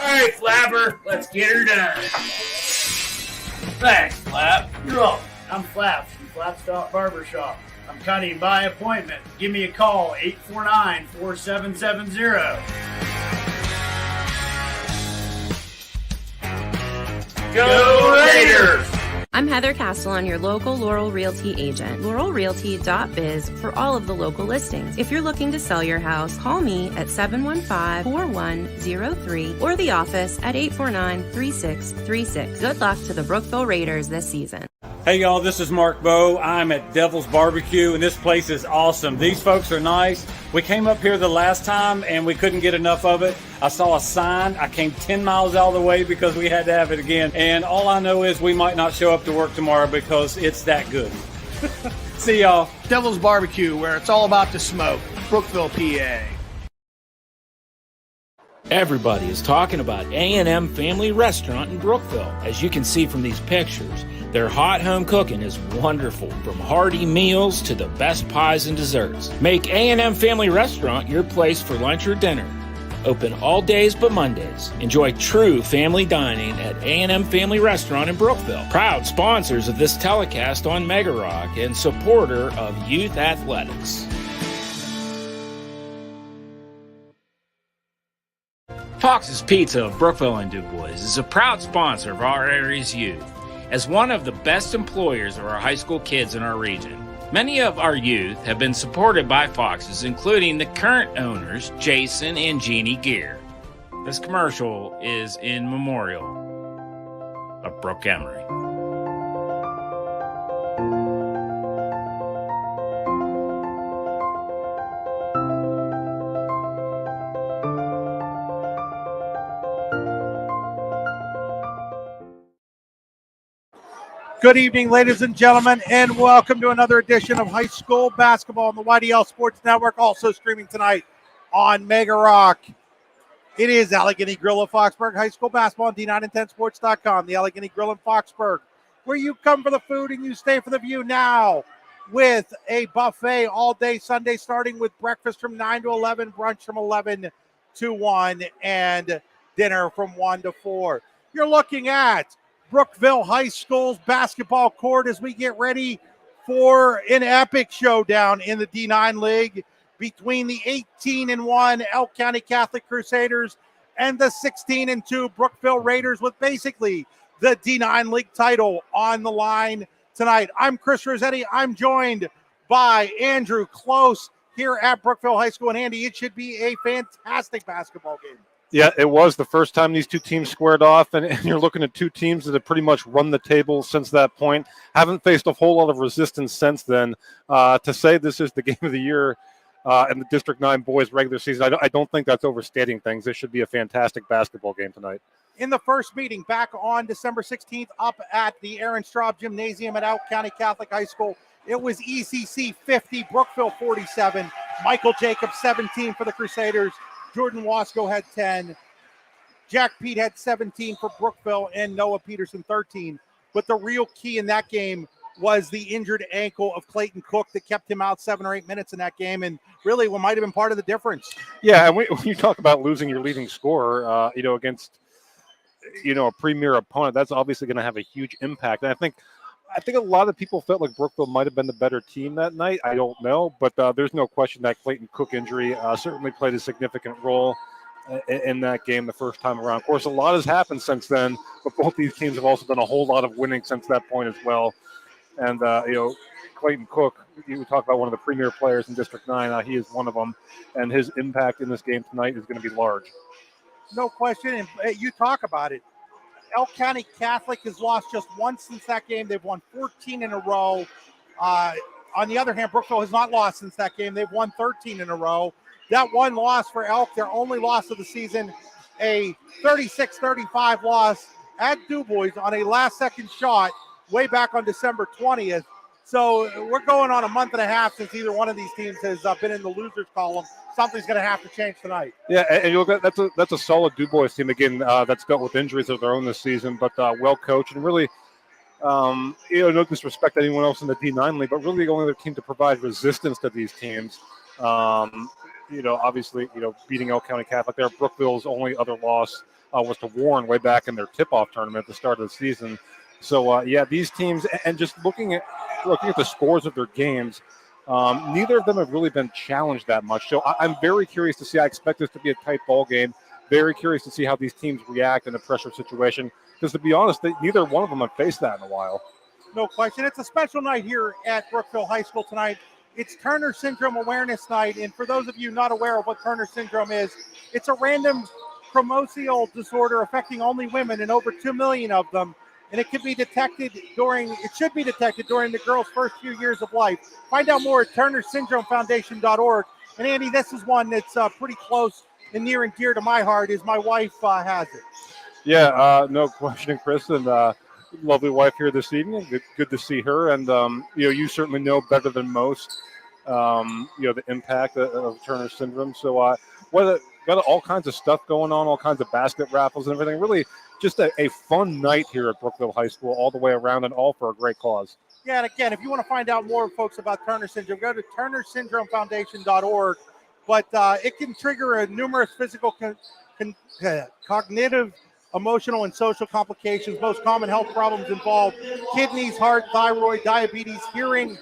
right, Flapper, let's get her done. Thanks, Flap. You're welcome. I'm Flaps from Flapstock Barbershop. I'm cutting by appointment. Give me a call, 849-4770. Go Raiders! I'm Heather Castellon, your local Laurel Realty agent. LaurelRealty.biz for all of the local listings. If you're looking to sell your house, call me at 715-4103 or the office at 849-3636. Good luck to the Brookville Raiders this season. Hey y'all, this is Mark Bowe. I'm at Devil's Barbecue and this place is awesome. These folks are nice. We came up here the last time and we couldn't get enough of it. I saw a sign. I came 10 miles out of the way because we had to have it again. And all I know is we might not show up to work tomorrow because it's that good. See y'all. Devil's Barbecue, where it's all about the smoke. Brookville, PA. Everybody is talking about A&M Family Restaurant in Brookville. As you can see from these pictures, their hot home cooking is wonderful, from hearty meals to the best pies and desserts. Make A&M Family Restaurant your place for lunch or dinner. Open all days but Mondays. Enjoy true family dining at A&M Family Restaurant in Brookville. Proud sponsors of this telecast on Mega Rock and supporter of youth athletics. Fox's Pizza of Brookville and Du Bois is a proud sponsor of our area's youth. As one of the best employers of our high school kids in our region, many of our youth have been supported by Fox's, including the current owners, Jason and Jeannie Gear. This commercial is in memorial of Brooke Emery. Good evening, ladies and gentlemen, and welcome to another edition of High School Basketball on the YDL Sports Network, also streaming tonight on Mega Rock. It is Allegheny Grill of Foxburg High School Basketball on D910sports.com, the Allegheny Grill in Foxburg, where you come for the food and you stay for the view now with a buffet all day Sunday, starting with breakfast from 9 to 11, brunch from 11 to 1, and dinner from 1 to 4. You're looking at Brookville High School's basketball court as we get ready for an epic showdown in the D9 League between the 18-1 Elk County Catholic Crusaders and the 16-2 Brookville Raiders, with basically the D9 League title on the line tonight. I'm Chris Rossetti. I'm joined by Andrew Close here at Brookville High School. And Andy, it should be a fantastic basketball game. Yeah, it was the first time these two teams squared off, and you're looking at two teams that have pretty much run the table since that point. Haven't faced a whole lot of resistance since then. To say this is the game of the year in the District 9 boys regular season, I don't think that's overstating things. This should be a fantastic basketball game tonight. In the first meeting back on December 16th up at the Aaron Straub Gymnasium at Elk County Catholic High School, it was ECC 50, Brookville 47, Michael Jacobs 17 for the Crusaders. Jordan Wasco had 10. Jack Pete had 17 for Brookville, and Noah Peterson 13. But the real key in that game was the injured ankle of Clayton Cook that kept him out 7 or 8 minutes in that game, and really what might have been part of the difference. Yeah, and when you talk about losing your leading scorer, against, a premier opponent, that's obviously going to have a huge impact. And I think a lot of people felt like Brookville might have been the better team that night. I don't know, but there's no question that Clayton Cook injury certainly played a significant role in that game the first time around. Of course, a lot has happened since then, but both these teams have also done a whole lot of winning since that point as well. And, Clayton Cook, you talk about one of the premier players in District 9. He is one of them, and his impact in this game tonight is going to be large. No question, and you talk about it. Elk County Catholic has lost just once since that game. They've won 14 in a row. On the other hand, Brookville has not lost since that game. They've won 13 in a row. That one loss for Elk, their only loss of the season, a 36-35 loss at Du Bois on a last-second shot way back on December 20th. So we're going on a month and a half since either one of these teams has been in the losers column. Something's going to have to change tonight. Yeah, and you look at that's a solid Du Bois team again. That's dealt with injuries of their own this season, but well coached and really, no disrespect to anyone else in the D9 league, but really the only other team to provide resistance to these teams. obviously, beating Elk County Catholic there. Brookville's only other loss was to Warren way back in their tip-off tournament at the start of the season. So, these teams, and just looking at the scores of their games, neither of them have really been challenged that much. So I'm very curious to see. I expect this to be a tight ball game. Very curious to see how these teams react in a pressure situation. Because to be honest, neither one of them have faced that in a while. No question. It's a special night here at Brookville High School tonight. It's Turner Syndrome Awareness Night. And for those of you not aware of what Turner Syndrome is, it's a random chromosome disorder affecting only women and over 2 million of them. And it should be detected during the girl's first few years of life. Find out more at turnersyndromefoundation.org. And Andy, this is one that's pretty close and near and dear to my heart, as my wife has it. Yeah, no question, Chris, and lovely wife here this evening. Good to see her, and you certainly know better than most, the impact of Turner syndrome. So, got all kinds of stuff going on, all kinds of basket raffles and everything. Really, just a fun night here at Brookville High School, all the way around, and all for a great cause. Yeah, and again, if you want to find out more, folks, about Turner syndrome, go to turnersyndromefoundation.org. But it can trigger numerous physical, cognitive, emotional, and social complications. Most common health problems involve kidneys, heart, thyroid, diabetes, hearing,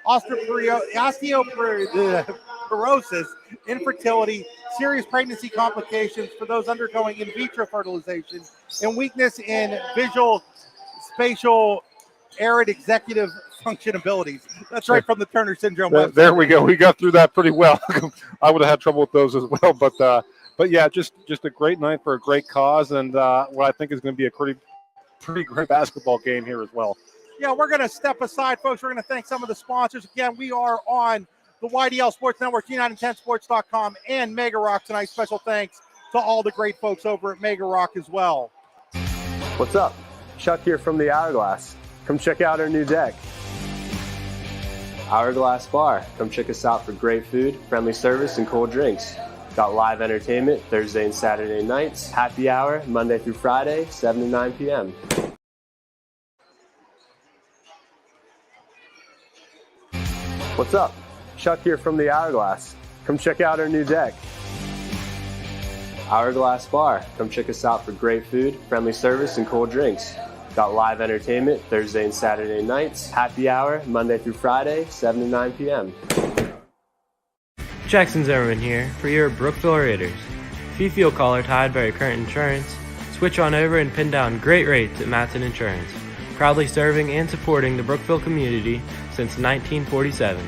osteoporosis, infertility, serious pregnancy complications for those undergoing in vitro fertilization, and weakness in visual, spatial, arid executive function abilities. That's right from the Turner Syndrome website. There we go. We got through that pretty well. I would have had trouble with those as well, but yeah, just a great night for a great cause, and what I think is going to be a pretty great basketball game here as well. Yeah, we're going to step aside, folks. We're going to thank some of the sponsors. Again, we are on the YDL Sports Network, T910sports.com, and Mega Rock tonight. Special thanks to all the great folks over at Mega Rock as well. What's up? Chuck here from the Hourglass. Come check out our new deck. Hourglass Bar. Come check us out for great food, friendly service, and cold drinks. Got live entertainment Thursday and Saturday nights. Happy hour Monday through Friday, 7 to 9 p.m. What's up? Chuck here from the Hourglass. Come check out our new deck. Hourglass Bar. Come check us out for great food, friendly service, and cold drinks. Got live entertainment Thursday and Saturday nights. Happy hour Monday through Friday, 7 to 9 p.m. Jackson Zimmerman here for your Brookville Raiders. If you feel collar-tied by your current insurance, switch on over and pin down great rates at Matson Insurance, proudly serving and supporting the Brookville community since 1947.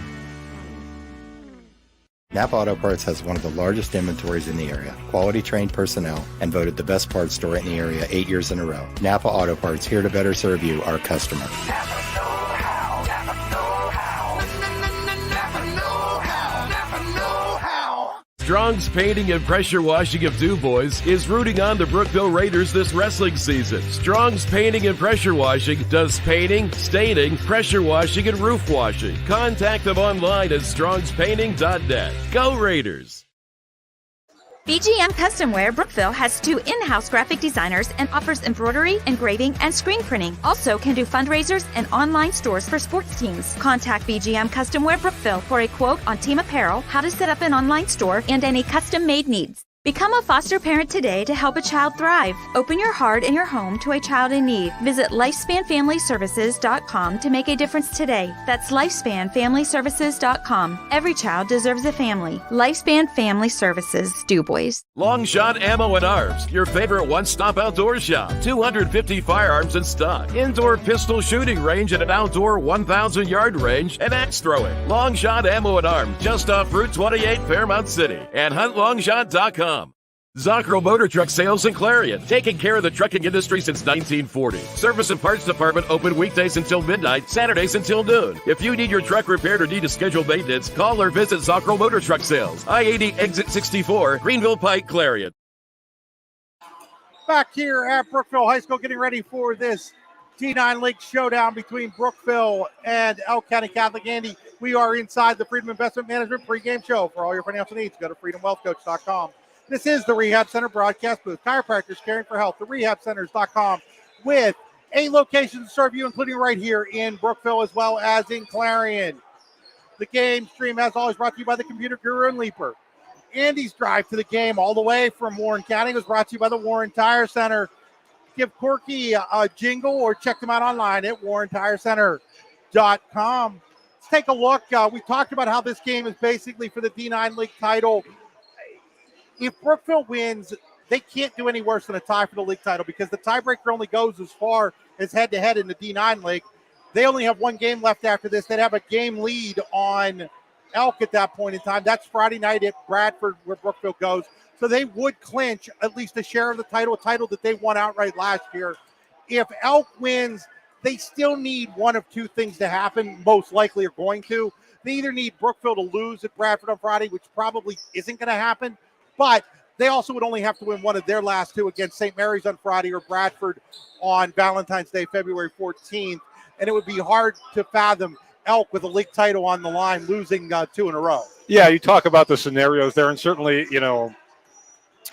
Napa Auto Parts has one of the largest inventories in the area, quality trained personnel, and voted the best parts store in the area 8 years in a row. Napa Auto Parts, here to better serve you, our customer. Strong's Painting and Pressure Washing of DuBois is rooting on the Brookville Raiders this wrestling season. Strong's Painting and Pressure Washing does painting, staining, pressure washing, and roof washing. Contact them online at strongspainting.net. Go Raiders! BGM Customware Brookville has 2 in-house graphic designers and offers embroidery, engraving, and screen printing. Also can do fundraisers and online stores for sports teams. Contact BGM Customware Brookville for a quote on team apparel, how to set up an online store, and any custom-made needs. Become a foster parent today to help a child thrive. Open your heart and your home to a child in need. Visit lifespanfamilyservices.com to make a difference today. That's lifespanfamilyservices.com. Every child deserves a family. Lifespan Family Services, DuBois. Longshot Ammo and Arms, your favorite one-stop outdoor shop. 250 firearms in stock. Indoor pistol shooting range and an outdoor 1,000-yard range and axe throwing. Longshot Ammo and Arms, just off Route 28, Fairmount City. And huntlongshot.com. Zockrell Motor Truck Sales in Clarion, taking care of the trucking industry since 1940. Service and parts department open weekdays until midnight, Saturdays until noon. If you need your truck repaired or need to schedule maintenance, call or visit Zockrell Motor Truck Sales, I-80 Exit 64, Greenville Pike, Clarion. Back here at Brookville High School, getting ready for this T9 League showdown between Brookville and Elk County Catholic. Andy, we are inside the Freedom Investment Management pregame show. For all your financial needs, go to freedomwealthcoach.com. This is the Rehab Center broadcast booth. Chiropractors caring for health, the rehabcenters.com, with 8 locations to serve you, including right here in Brookville as well as in Clarion. The game stream, as always, brought to you by the Computer Guru and Leaper. Andy's drive to the game all the way from Warren County was brought to you by the Warren Tire Center. Give Corky a jingle or check them out online at warrentirecenter.com. Let's take a look. We talked about how this game is basically for the D9 League title. If Brookville wins, they can't do any worse than a tie for the league title because the tiebreaker only goes as far as head-to-head in the D9 League. They only have one game left after this. They'd have a game lead on Elk at that point in time. That's Friday night at Bradford where Brookville goes. So they would clinch at least a share of the title, a title that they won outright last year. If Elk wins, they still need one of two things to happen, most likely are going to. They either need Brookville to lose at Bradford on Friday, which probably isn't going to happen, but they also would only have to win one of their last two against St. Mary's on Friday or Bradford on Valentine's Day, February 14th, and it would be hard to fathom Elk with a league title on the line losing two in a row. Yeah, you talk about the scenarios there, and certainly,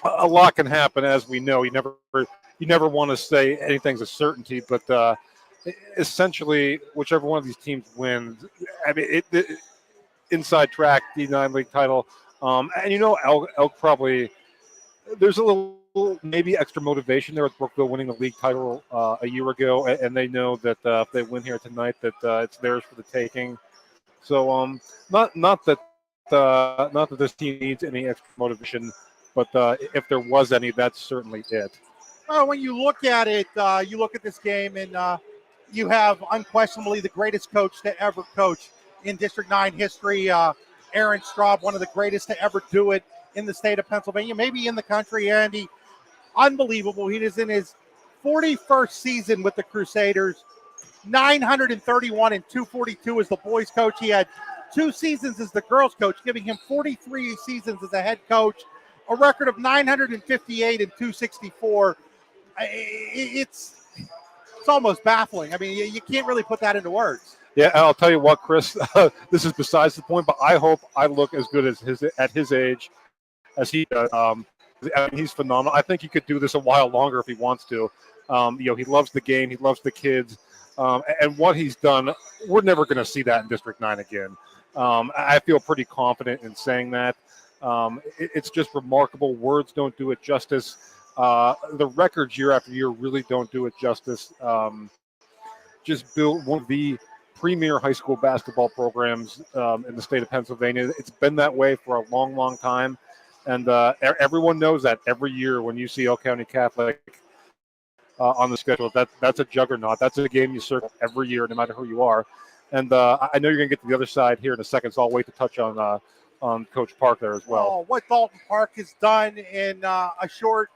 a lot can happen, as we know. You never want to say anything's a certainty, but essentially, whichever one of these teams wins, I mean, it inside track D9 league title, and Elk probably there's a little maybe extra motivation there with Brookville winning the league title a year ago, and they know that if they win here tonight, that it's theirs for the taking. So not that this team needs any extra motivation. But if there was any, that's certainly it. Well, when you look at it, you look at this game, and you have unquestionably the greatest coach to ever coach in District 9 history, Aaron Straub, one of the greatest to ever do it in the state of Pennsylvania, maybe in the country, Andy. Unbelievable. He is in his 41st season with the Crusaders, 931 and 242 as the boys coach. He had 2 seasons as the girls coach, giving him 43 seasons as a head coach. A record of 958 and 264. It's almost baffling. I mean, you can't really put that into words. Yeah, I'll tell you what, Chris. This is besides the point, but I hope I look as good as at his age as he does. I mean, he's phenomenal. I think he could do this a while longer if he wants to. He loves the game. He loves the kids. And what he's done, we're never going to see that in District 9 again. I feel pretty confident in saying that. It's just remarkable. Words don't do it justice. The records year after year really don't do it justice. Just built one of the premier high school basketball programs in the state of Pennsylvania. It's been that way for a long, long time. And everyone knows that every year when you see Elk County Catholic on the schedule, that's a juggernaut. That's a game you circle every year, no matter who you are. And I know you're going to get to the other side here in a second, so I'll wait to touch on Coach Park there as well. What Dalton Park has done in a short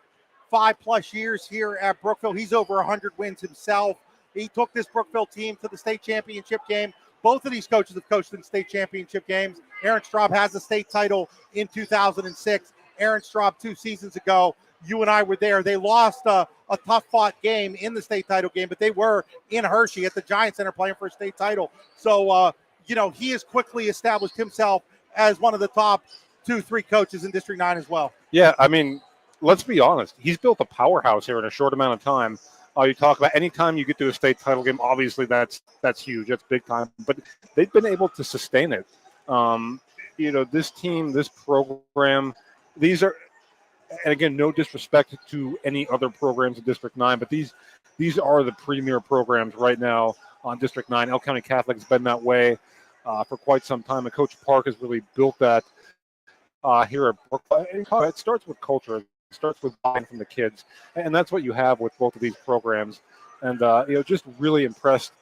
5+ years here at Brookville. He's over 100 wins himself. He took this Brookville team to the state championship game. Both of these coaches have coached in state championship games. Aaron Straub has a state title in 2006. Aaron Straub 2 seasons ago. You and I were there. They lost a tough-fought game in the state title game, but they were in Hershey at the Giant Center playing for a state title. So, he has quickly established himself as one of the top 2-3 coaches in District 9 as well. Yeah, I mean, let's be honest. He's built a powerhouse here in a short amount of time. You talk about anytime you get to a state title game, obviously that's huge. That's big time. But they've been able to sustain it. This team, this program, these are, and again, no disrespect to any other programs in District 9, but these are the premier programs right now on District 9. Elk County Catholic has been that way for quite some time, and Coach Park has really built that here at Brookville. It starts with culture. It starts with buying from the kids, and that's what you have with both of these programs. And just really impressed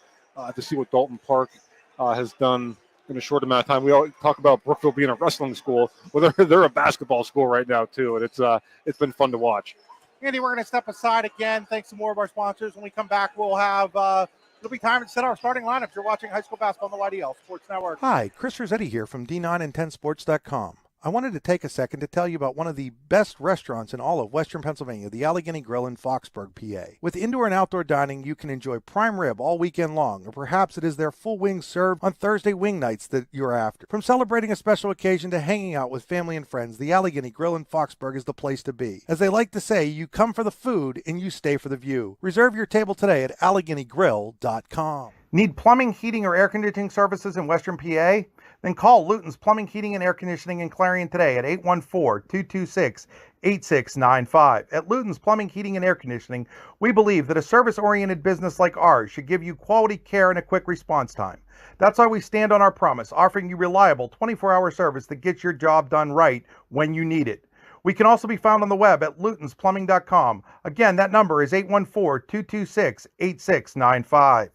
to see what Dalton Park has done in a short amount of time. We all talk about Brookville being a wrestling school. Well, they're a basketball school right now too, and it's been fun to watch. Andy, we're going to step aside again. Thanks to more of our sponsors. When we come back, we'll have it'll be time to set our starting lineups. You're watching high school basketball on the YDL Sports Network. Hi, Chris Rossetti here from D9and10sports.com. I wanted to take a second to tell you about one of the best restaurants in all of Western Pennsylvania, the Allegheny Grill in Foxburg, PA. With indoor and outdoor dining, you can enjoy prime rib all weekend long, or perhaps it is their full wings served on Thursday wing nights that you're after. From celebrating a special occasion to hanging out with family and friends, the Allegheny Grill in Foxburg is the place to be. As they like to say, you come for the food and you stay for the view. Reserve your table today at AlleghenyGrill.com. Need plumbing, heating, or air conditioning services in Western PA? Then call Luton's Plumbing, Heating, and Air Conditioning in Clarion today at 814-226-8695. At Luton's Plumbing, Heating, and Air Conditioning, we believe that a service-oriented business like ours should give you quality care and a quick response time. That's why we stand on our promise, offering you reliable 24-hour service that gets your job done right when you need it. We can also be found on the web at lutonsplumbing.com. Again, that number is 814-226-8695.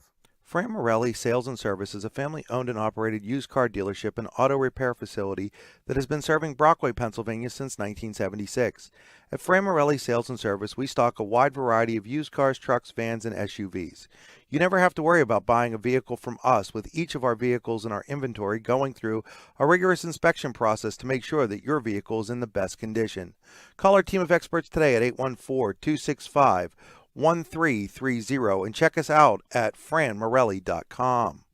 Fran Morelli Sales and Service is a family-owned and operated used car dealership and auto repair facility that has been serving Brockway, Pennsylvania since 1976. At Fran Morelli Sales and Service, we stock a wide variety of used cars, trucks, vans, and SUVs. You never have to worry about buying a vehicle from us, with each of our vehicles in our inventory going through a rigorous inspection process to make sure that your vehicle is in the best condition. Call our team of experts today at 814-265-1330 and check us out at franmorelli.com.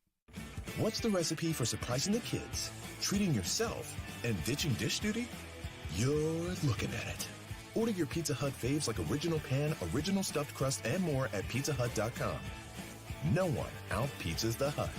What's the recipe for surprising the kids, treating yourself, and ditching dish duty? You're looking at it. Order your Pizza Hut faves like original pan, original stuffed crust, and more at pizzahut.com. No one out-pizzas the Hut.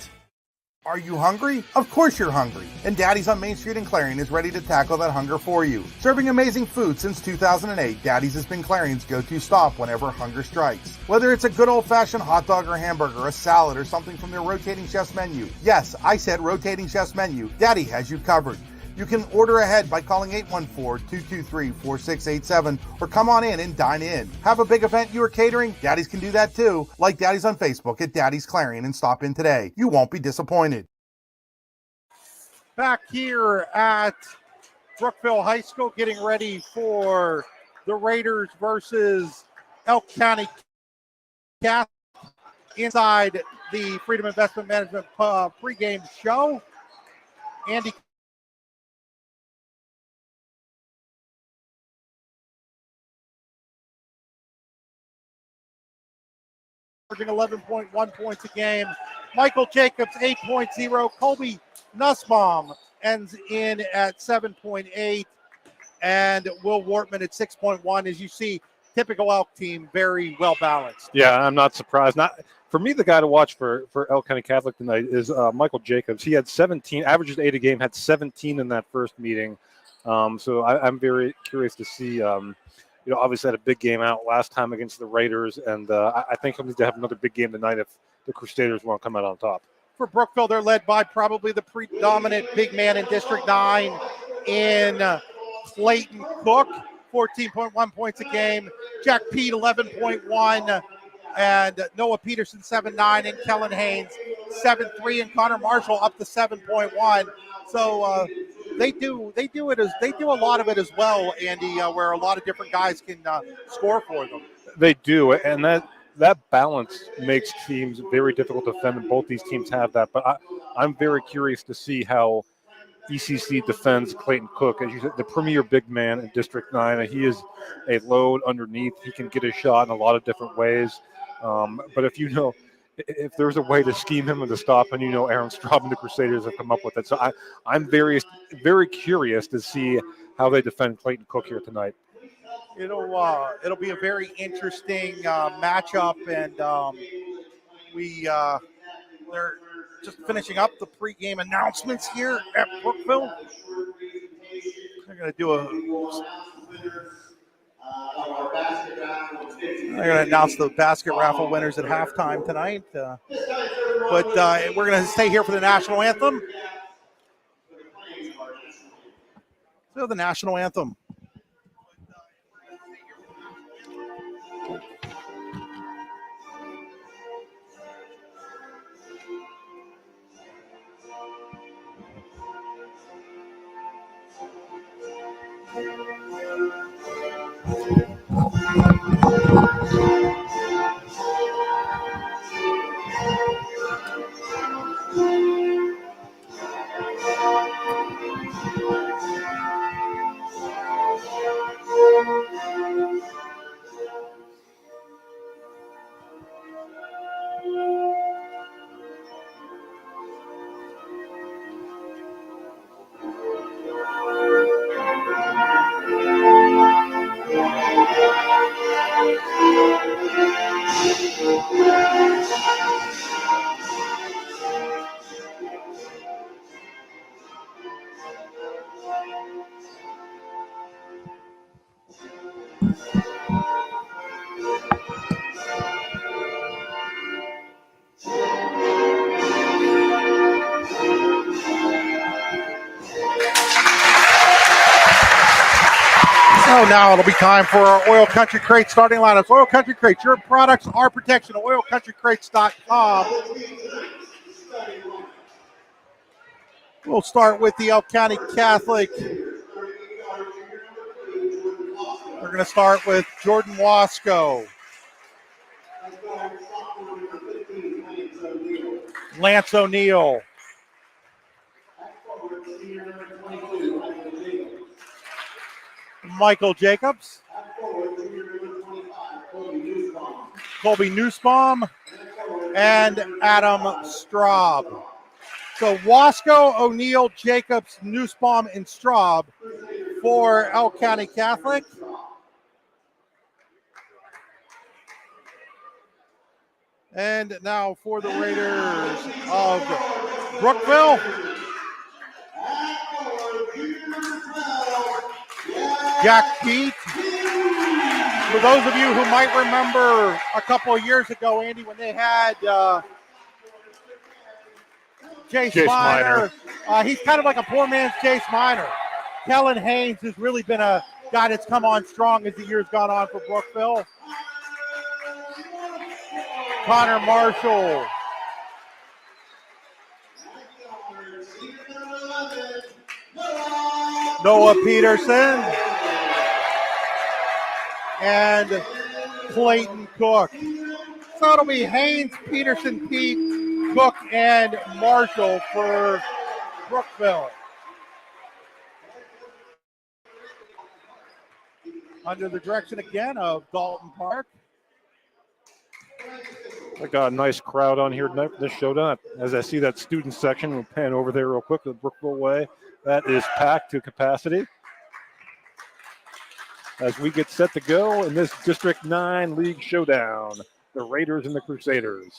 Are you hungry? Of course you're hungry. And Daddy's on Main Street in Clarion is ready to tackle that hunger for you. Serving amazing food since 2008, Daddy's has been Clarion's go-to stop whenever hunger strikes. Whether it's a good old-fashioned hot dog or hamburger, a salad, or something from their rotating chef's menu. Yes, I said rotating chef's menu. Daddy has you covered. You can order ahead by calling 814-223-4687 or come on in and dine in. Have a big event you are catering? Daddy's can do that too. Like Daddy's on Facebook at Daddy's Clarion and stop in today. You won't be disappointed. Back here at Brookville High School, getting ready for the Raiders versus Elk County Catholic inside the Freedom Investment Management pregame show. Andy averaging 11.1 points a game. Michael Jacobs, 8.0. Colby Nussbaum ends in at 7.8. And Will Wortman at 6.1. As you see, typical Elk team, very well balanced. Yeah, I'm not surprised. For me, the guy to watch for Elk County Catholic tonight is Michael Jacobs. He had 17, averages 8 a game, had 17 in that first meeting. So I'm very curious to see. Obviously had a big game out last time against the Raiders, and I think he'll need to have another big game tonight if the Crusaders want to come out on top. For Brookville, they're led by probably the predominant big man in District 9 in Clayton Cook, 14.1 points a game. Jack Pete, 11.1, and Noah Peterson, 7.9, and Kellen Haynes, 7.3, and Connor Marshall up to 7.1. So they do a lot of it as well, Andy, where a lot of different guys can score for them. They do, and that balance makes teams very difficult to defend, and both these teams have that. But I'm very curious to see how ECC defends Clayton Cook. As you said, the premier big man in District 9. He is a load underneath. He can get a shot in a lot of different ways. But if there's a way to scheme him and to stop him, Aaron Straub and the Crusaders have come up with it. So I'm very, very curious to see how they defend Clayton Cook here tonight. It'll be a very interesting matchup, and they're just finishing up the pregame announcements here at Brookville. They're going to do they're going to announce the basket raffle winners at halftime tonight. But we're going to stay here for the national anthem. So the national anthem. So now it'll be time for our Oil Country Crate starting lineups. Oil Country Crate, your products, our protection. OilCountryCrates.com. We'll start with the Elk County Catholic. We're going to start with Jordan Wasco. Lance O'Neill. Michael Jacobs. Colby Nussbaum. And Adam Straub. So Wasco, O'Neill, Jacobs, Nussbaum, and Straub for Elk County Catholic. And now for the Raiders of Brookville. Jack Pete. For those of you who might remember a couple of years ago, Andy, when they had Jace Miner. He's kind of like a poor man's Jace Miner. Kellen Haynes has really been a guy that's come on strong as the year's gone on for Brookville. Connor Marshall. Noah Peterson. And Clayton Cook. So it'll be Haynes, Peterson, Pete, Cook, and Marshall for Brookville. Under the direction again of Dalton Park. I got a nice crowd on here tonight for this showdown. As I see that student section, we'll pan over there real quick, the Brookville way. That is packed to capacity. As we get set to go in this District 9 League showdown, the Raiders and the Crusaders.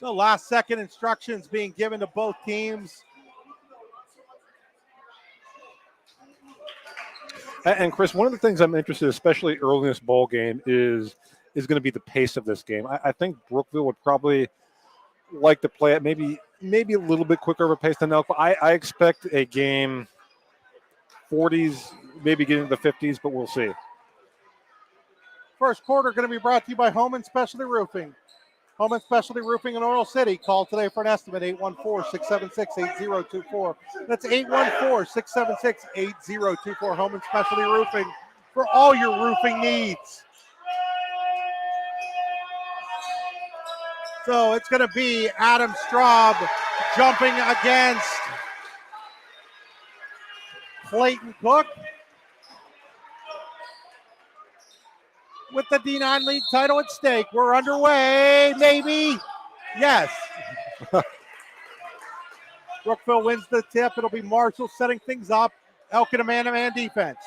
So last second instructions being given to both teams. And Chris, one of the things I'm interested in, especially early in this ball game, is going to be the pace of this game. I think Brookville would probably like to play it maybe a little bit quicker of a pace than Elk. I expect a game 40s, maybe getting to the 50s, but we'll see. First quarter going to be brought to you by Home and Specialty Roofing. Home and Specialty Roofing in Oral City. Call today for an estimate, 814-676-8024. That's 814-676-8024. Home and Specialty Roofing for all your roofing needs. So it's going to be Adam Straub jumping against Clayton Cook. With the D9 league title at stake. We're underway, maybe. Yes. Brookville wins the tip. It'll be Marshall setting things up. Elk in a man-to-man defense.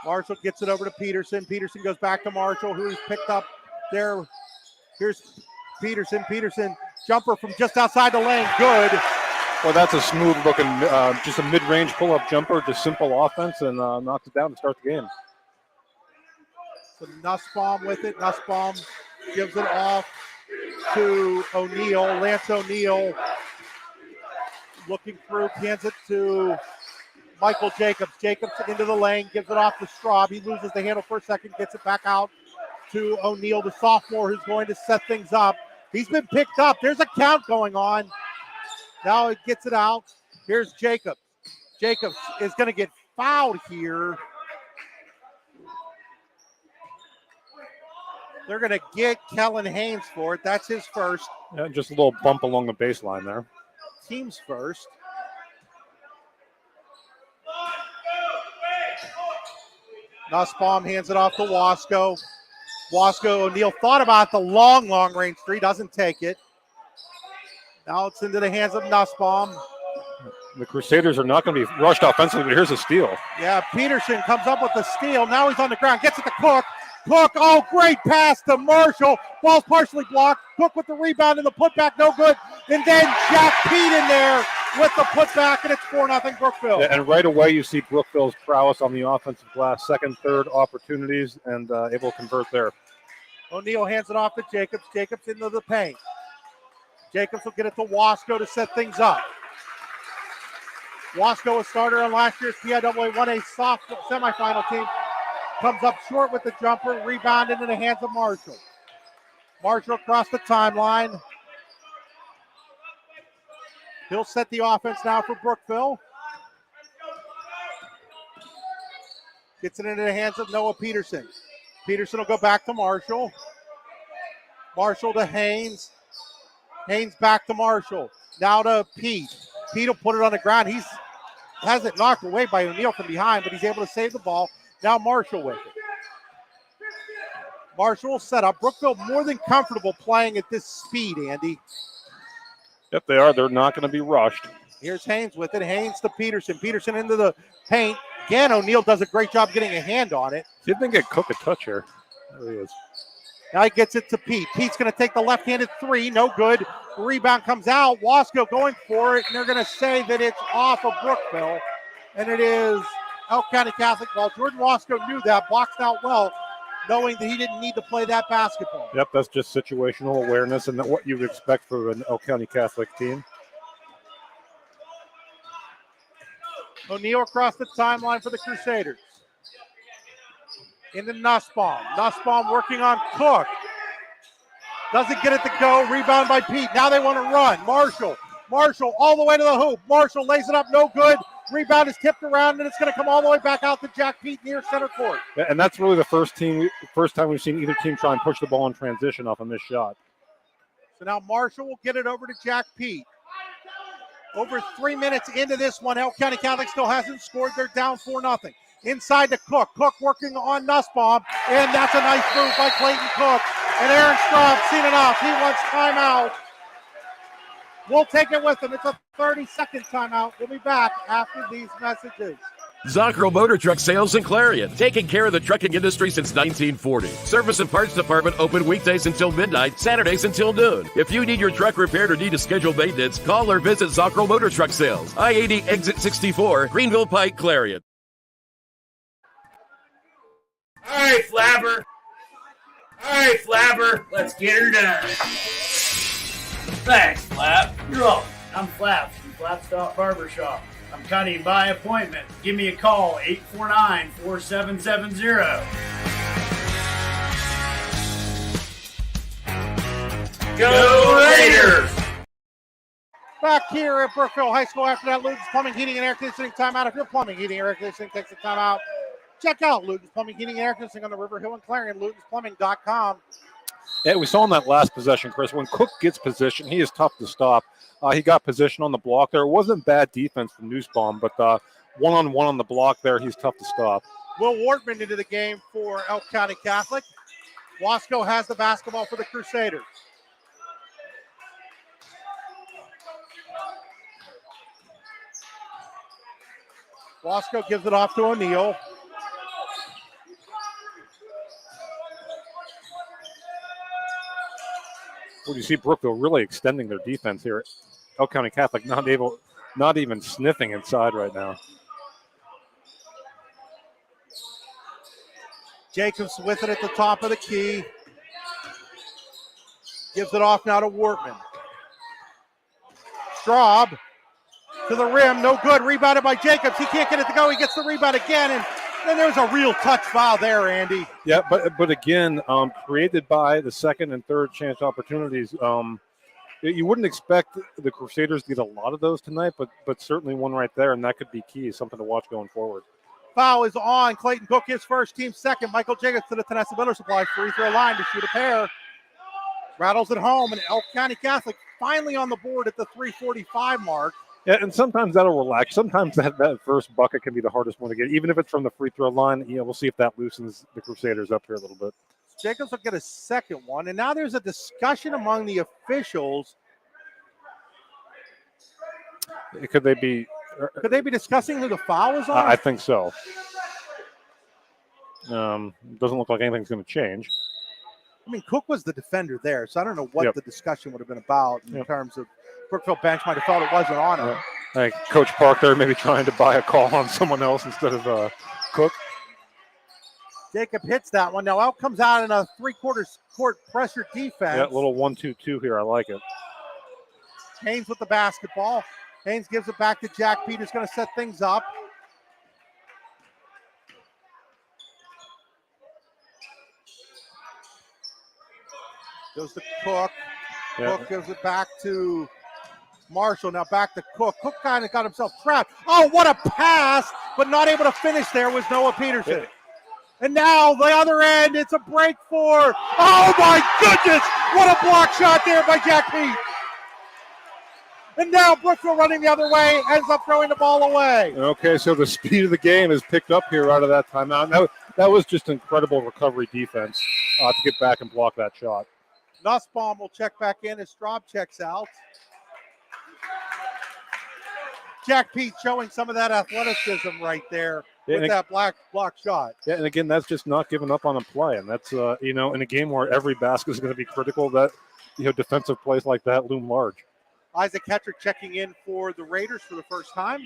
Marshall gets it over to Peterson. Peterson goes back to Marshall, who's picked up there. Here's Peterson. Peterson, jumper from just outside the lane. Good. Well, that's a smooth-looking, just a mid-range pull-up jumper, just simple offense, and knocks it down to start the game. So Nussbaum with it. Nussbaum gives it off to O'Neill. Lance O'Neill looking through, hands it to Michael Jacobs. Jacobs into the lane, gives it off to Straub. He loses the handle for a second, gets it back out to O'Neill, the sophomore, who's going to set things up. He's been picked up. There's a count going on. Now it gets it out. Here's Jacobs. Jacobs is going to get fouled here. They're going to get Kellen Haynes for it. That's his first. Yeah, just a little bump along the baseline there. Team's first. Nussbaum hands it off to Wasco. Wasco, O'Neill thought about the long range three, doesn't take it. Now it's into the hands of Nussbaum. The Crusaders are not going to be rushed offensively, but here's a steal. Yeah, Peterson comes up with the steal. Now he's on the ground, gets it to Cook. Cook, oh, great pass to Marshall. Ball's partially blocked. Cook with the rebound and the putback, no good. And then Jack Pete in there with the putback, and it's 4-0 Brookville. Yeah, and right away you see Brookville's prowess on the offensive glass. Second, third opportunities, and able to convert there. O'Neill hands it off to Jacobs. Jacobs into the paint. Jacobs will get it to Wasco to set things up. Wasco, a starter on last year's PIAA 1A softball semifinal team, comes up short with the jumper, rebounded in the hands of Marshall. Marshall across the timeline. He'll set the offense now for Brookville. Gets it into the hands of Noah Peterson. Peterson will go back to Marshall. Marshall to Haynes. Haynes back to Marshall. Now to Pete. Pete will put it on the ground. He's has it knocked away by O'Neill from behind, but he's able to save the ball. Now Marshall with it. Marshall will set up. Brookville more than comfortable playing at this speed, Andy. Yep, they are. They're not going to be rushed. Here's Haynes with it. Haynes to Peterson. Peterson into the paint. Again, O'Neill does a great job getting a hand on it. See if they can get Cook a touch here. There he is. Now he gets it to Pete. Pete's going to take the left-handed three. No good. The rebound comes out. Wasco going for it, and they're going to say that it's off of Brookville. And it is Elk County Catholic ball. Jordan Wasco knew that, boxed out well, knowing that he didn't need to play that basketball. Yep, that's just situational awareness and what you would expect for an Elk County Catholic team. O'Neill across the timeline for the Crusaders. Into Nussbaum. Nussbaum working on Cook. Doesn't get it to go. Rebound by Pete. Now they want to run. Marshall. Marshall all the way to the hoop. Marshall lays it up. No good. Rebound is tipped around, and it's going to come all the way back out to Jack Pete near center court. Yeah, and that's really the first time we've seen either team try and push the ball in transition off a missed shot. So now Marshall will get it over to Jack Pete. Over 3 minutes into this one, Elk County Catholic still hasn't scored. They're down 4-0. Inside to Cook. Cook working on Nussbaum, and that's a nice move by Clayton Cook. And Aaron Straub seen enough. He wants timeout. We'll take it with him. It's a 30-second timeout. We'll be back after these messages. Zocro Motor Truck Sales in Clarion, taking care of the trucking industry since 1940. Service and parts department open weekdays until midnight, Saturdays until noon. If you need your truck repaired or need to schedule maintenance, call or visit Zocro Motor Truck Sales, I-80 Exit 64, Greenville Pike, Clarion. All right, Flapper. Let's get her done. Thanks, Flap. You're welcome. I'm Flaps from Flapstop Barbershop. I'm cutting by appointment. Give me a call, 849-4770. Go Raiders! Back here at Brookville High School after that Luton's Plumbing, Heating, and Air Conditioning timeout. If your plumbing, heating, and air conditioning takes a timeout, check out Luton's Plumbing, Heating, and Air Conditioning on the River Hill and Clarion, lutonsplumbing.com. Yeah, we saw in that last possession, Chris, when Cook gets position, he is tough to stop. He got position on the block there. It wasn't bad defense from Nussbaum, but one-on-one on the block there, he's tough to stop. Will Wortman into the game for Elk County Catholic. Wasco has the basketball for the Crusaders. Wasco gives it off to O'Neill. Well, you see Brookville really extending their defense here. Elk County Catholic not even sniffing inside right now. Jacobs with it at the top of the key. Gives it off now to Wortman. Straub to the rim, no good. Rebounded by Jacobs. He can't get it to go. He gets the rebound again, and then there's a real touch foul there, Andy. Yeah, but again, created by the second and third chance opportunities. You wouldn't expect the Crusaders to get a lot of those tonight, but certainly one right there, and that could be key, something to watch going forward. Foul is on. Clayton Cook, his first, team second. Michael Jacobs to the Tennessee Miller Supply free throw line to shoot a pair. Rattles it home, and Elk County Catholic finally on the board at the 3:45 mark. Yeah, and sometimes that'll relax. Sometimes that first bucket can be the hardest one to get, even if it's from the free throw line. We'll see if that loosens the Crusaders up here a little bit. Jacobs will get a second one, and now there's a discussion among the officials. Could they be discussing who the foul is on? I think so. Doesn't look like anything's going to change. I mean, Cook was the defender there, so I don't know what the discussion would have been about in terms of Brookville bench might have felt it wasn't on him. I think Coach Park there maybe trying to buy a call on someone else instead of Cook. Jacob hits that one. Now out comes out in a three-quarters court pressure defense. Yeah, little 1-2-2 here. I like it. Haynes with the basketball. Haynes gives it back to Jack Pete, who's going to set things up. Goes to Cook. Yeah. Cook gives it back to Marshall. Now back to Cook. Cook kind of got himself trapped. Oh, what a pass, but not able to finish there was Noah Peterson. And now the other end, it's a break for, oh my goodness, what a block shot there by Jack Pete. And now Brookville running the other way, ends up throwing the ball away. Okay, so the speed of the game is picked up here out of that timeout. That was just incredible recovery defense to get back and block that shot. Nussbaum will check back in as Straub checks out. Jack Pete showing some of that athleticism right there with that block shot. Yeah, and again, that's just not giving up on a play. And that's, in a game where every basket is going to be critical, that, defensive plays like that loom large. Isaac Hetrick checking in for the Raiders for the first time.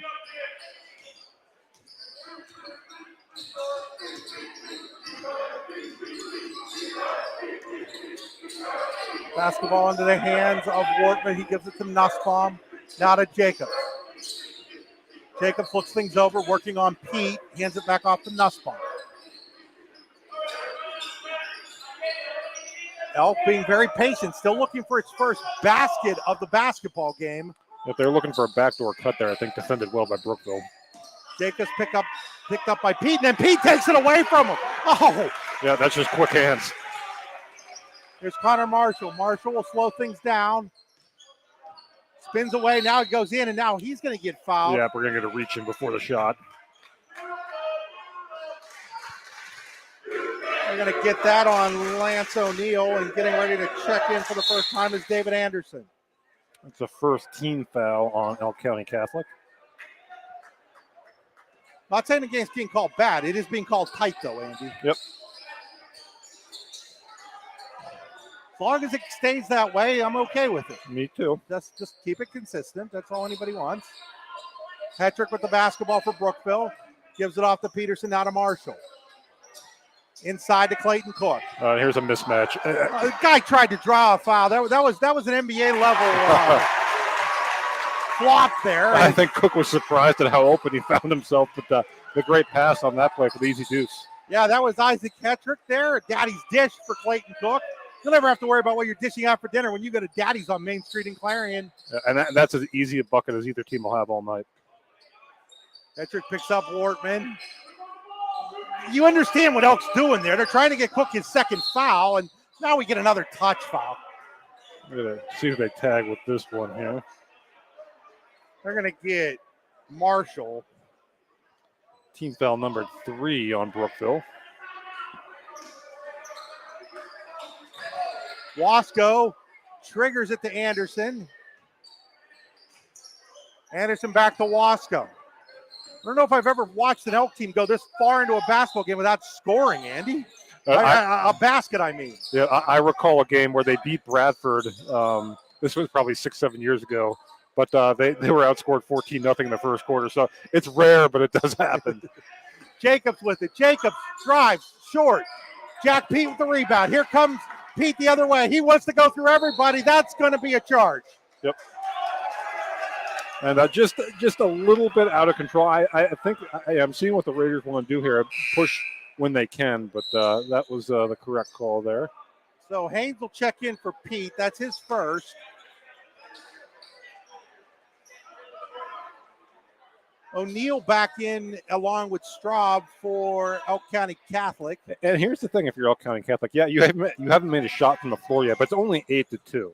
Basketball into the hands of Wortman. He gives it to Nussbaum. Now to Jacobs. Jacobs looks things over, working on Pete. Hands it back off to Nussbaum. Elk being very patient, still looking for its first basket of the basketball game. If they're looking for a backdoor cut there, I think defended well by Brookville. Jacobs picked up by Pete, and then Pete takes it away from him. Oh! Yeah, that's just quick hands. Here's Connor Marshall. Marshall will slow things down. Spins away, now it goes in, and now he's going to get fouled. Yeah, we're going to get a reach in before the shot. We're going to get that on Lance O'Neill, and getting ready to check in for the first time is David Anderson. That's the first team foul on Elk County Catholic. Not saying the game's being called bad. It is being called tight, though, Andy. Yep. As long as it stays that way, I'm okay with it. Me too. Just keep it consistent. That's all anybody wants. Hetrick with the basketball for Brookville. Gives it off to Peterson, now to Marshall. Inside to Clayton Cook. Here's a mismatch. The guy tried to draw a foul. That was an NBA level flop there. I think Cook was surprised at how open he found himself, but the great pass on that play for the easy deuce. Yeah, that was Isaac Hetrick there. Daddy's dish for Clayton Cook. You'll never have to worry about what you're dishing out for dinner when you go to Daddy's on Main Street in Clarion. And that's as easy a bucket as either team will have all night. Hetrick picks up Wortman. You understand what Elk's doing there. They're trying to get Cook his second foul, and now we get another touch foul. We're going to see who they tag with this one here. They're going to get Marshall. Team foul number 3 on Brookville. Wasco triggers it to Anderson. Anderson back to Wasco. I don't know if I've ever watched an Elk team go this far into a basketball game without scoring, Andy. A basket, I mean. Yeah, I recall a game where they beat Bradford. This was probably 6-7 years ago, but they were outscored 14-0 in the first quarter. So it's rare, but it does happen. Jacobs with it. Jacobs drives short. Jack Pete with the rebound. Here comes Pete the other way. He wants to go through everybody. That's going to be a charge. Yep. And just a little bit out of control. I think I'm seeing what the Raiders want to do here. Push when they can, but that was the correct call there. So Haynes will check in for Pete. That's his first. O'Neill back in along with Straub for Elk County Catholic. And here's the thing: if you're Elk County Catholic, yeah, you haven't made a shot from the floor yet, but it's only 8-2.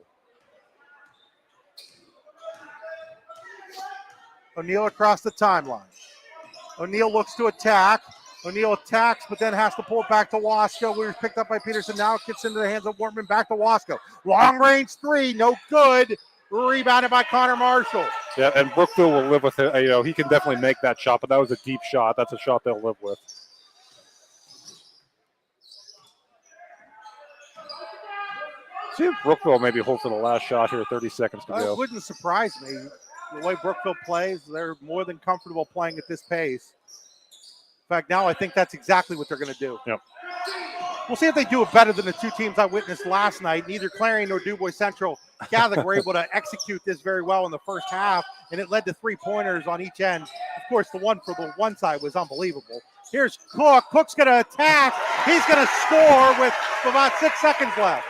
O'Neill across the timeline. O'Neill looks to attack. O'Neill attacks, but then has to pull it back to Wasco. We were picked up by Peterson. Now it gets into the hands of Wortman. Back to Wasco. Long range three, no good. Rebounded by Connor Marshall. Yeah, and Brookville will live with it. He can definitely make that shot, but that was a deep shot. That's a shot they'll live with. See if Brookville maybe hold for the last shot here. 30 seconds to go. It wouldn't surprise me. The way Brookville plays, they're more than comfortable playing at this pace. In fact, now I think that's exactly what they're going to do. Yep. We'll see if they do it better than the two teams I witnessed last night. Neither Clarion nor DuBois Central Catholic were able to execute this very well in the first half, and it led to 3-pointers on each end. Of course, the one for the one side was unbelievable. Here's Cook. Cook's going to attack. He's going to score with about 6 seconds left.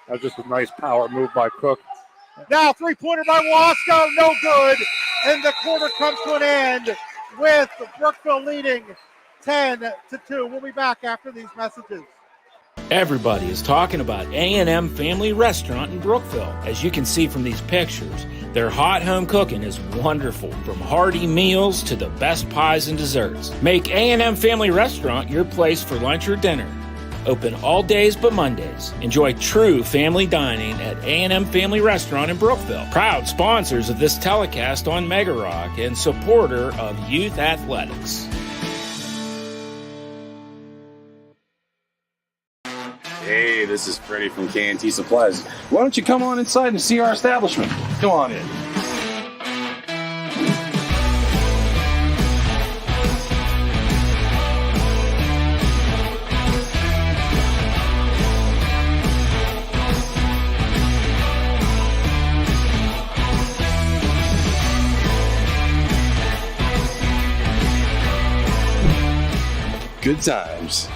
That was just a nice power move by Cook. Now 3-pointer by Wasco, no good. And the quarter comes to an end with Brookville leading 10-2. We'll be back after these messages. Everybody is talking about A&M Family Restaurant in Brookville. As you can see from these pictures, their hot home cooking is wonderful, from hearty meals to the best pies and desserts. Make A&M Family Restaurant your place for lunch or dinner. Open all days but Mondays. Enjoy true family dining at A&M Family Restaurant in Brookville. Proud sponsors of this telecast on Mega Rock and supporter of youth athletics. Hey, this is Freddie from K&T Supplies. Why don't you come on inside and see our establishment? Come on in. Good times.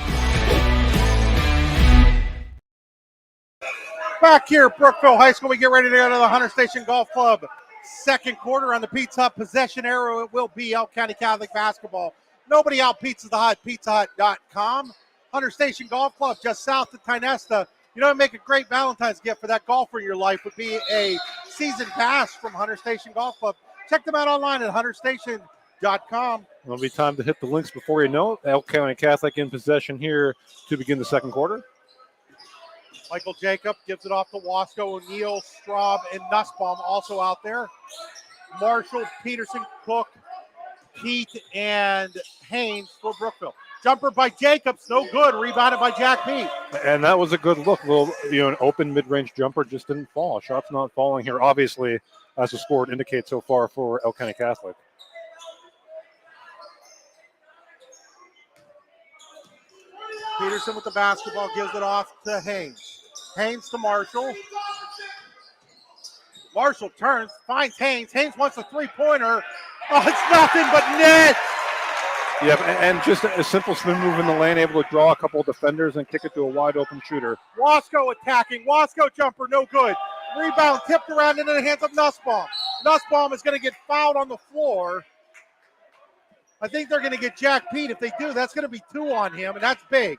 Back here at Brookville High School, we get ready to go to the Hunter Station Golf Club. Second quarter on the Pizza Hut possession arrow. It will be Elk County Catholic basketball. Nobody out pizzas the Hut, pizzahut.com. Hunter Station Golf Club, just south of Tynesta. You know, make a great Valentine's gift for that golfer in your life would be a season pass from Hunter Station Golf Club. Check them out online at hunterstation.com. It'll be time to hit the links before you know it. Elk County Catholic in possession here to begin the second quarter. Michael Jacob gives it off to Wasco, O'Neill, Straub, and Nussbaum also out there. Marshall, Peterson, Cook, Pete, and Haynes for Brookville. Jumper by Jacobs, no good. Rebounded by Jack Pete. And that was a good look. Little, an open mid-range jumper just didn't fall. Shot's not falling here, obviously, as the score indicates so far for Elk County Catholic. Peterson with the basketball, gives it off to Haynes. Haynes to Marshall. Marshall turns, finds Haynes. Haynes wants a three-pointer. Oh, it's nothing but net. Yep, and just a simple spin move in the lane, able to draw a couple of defenders and kick it to a wide-open shooter. Wasco attacking. Wasco jumper, no good. Rebound tipped around into the hands of Nussbaum. Nussbaum is going to get fouled on the floor. I think they're going to get Jack Pete. If they do, that's going to be 2 on him, and that's big.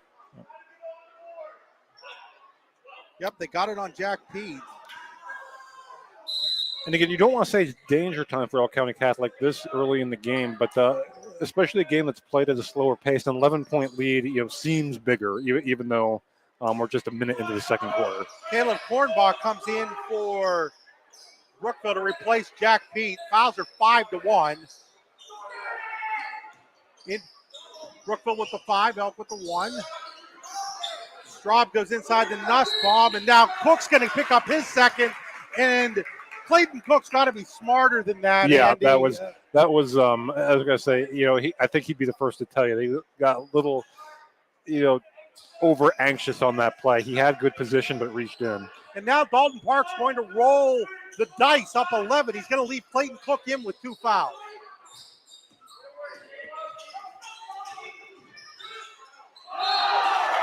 Yep, they got it on Jack Pete. And again, you don't want to say it's danger time for Elk County Catholic this early in the game, but especially a game that's played at a slower pace, an 11-point lead, seems bigger, even though we're just a minute into the second quarter. Caleb Kornbach comes in for Brookville to replace Jack Pete. Fouls are 5-1. In Brookville with the 5, Elk with the 1. Straub goes inside the Nussbaum, and now Cook's going to pick up his second, and Clayton Cook's got to be smarter than that. Yeah, Andy. that was. I was going to say, I think he'd be the first to tell you. They got a little, over anxious on that play. He had good position, but reached in. And now Dalton Park's going to roll the dice up 11. He's going to leave Clayton Cook in with 2 fouls.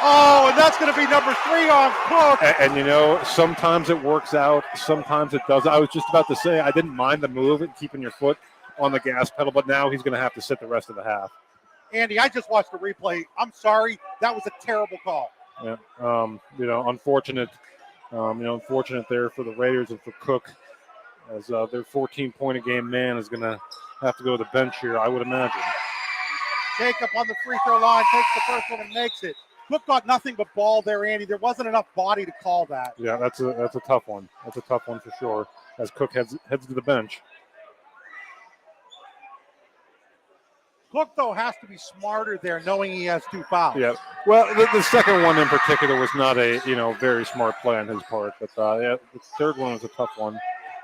Oh, and that's going to be number 3 on Cook. And sometimes it works out, sometimes it doesn't. I was just about to say, I didn't mind the move and keeping your foot on the gas pedal, but now he's going to have to sit the rest of the half. Andy, I just watched the replay. I'm sorry. That was a terrible call. Yeah. Unfortunate. Unfortunate there for the Raiders and for Cook, as their 14-point-a-game man is going to have to go to the bench here, I would imagine. Jacob on the free throw line takes the first one and makes it. Cook got nothing but ball there, Andy. There wasn't enough body to call that. Yeah, that's a tough one. That's a tough one for sure, as Cook heads to the bench. Cook, though, has to be smarter there, knowing he has 2 fouls. Yeah. Well, the second one in particular was not a very smart play on his part, but the third one was a tough one,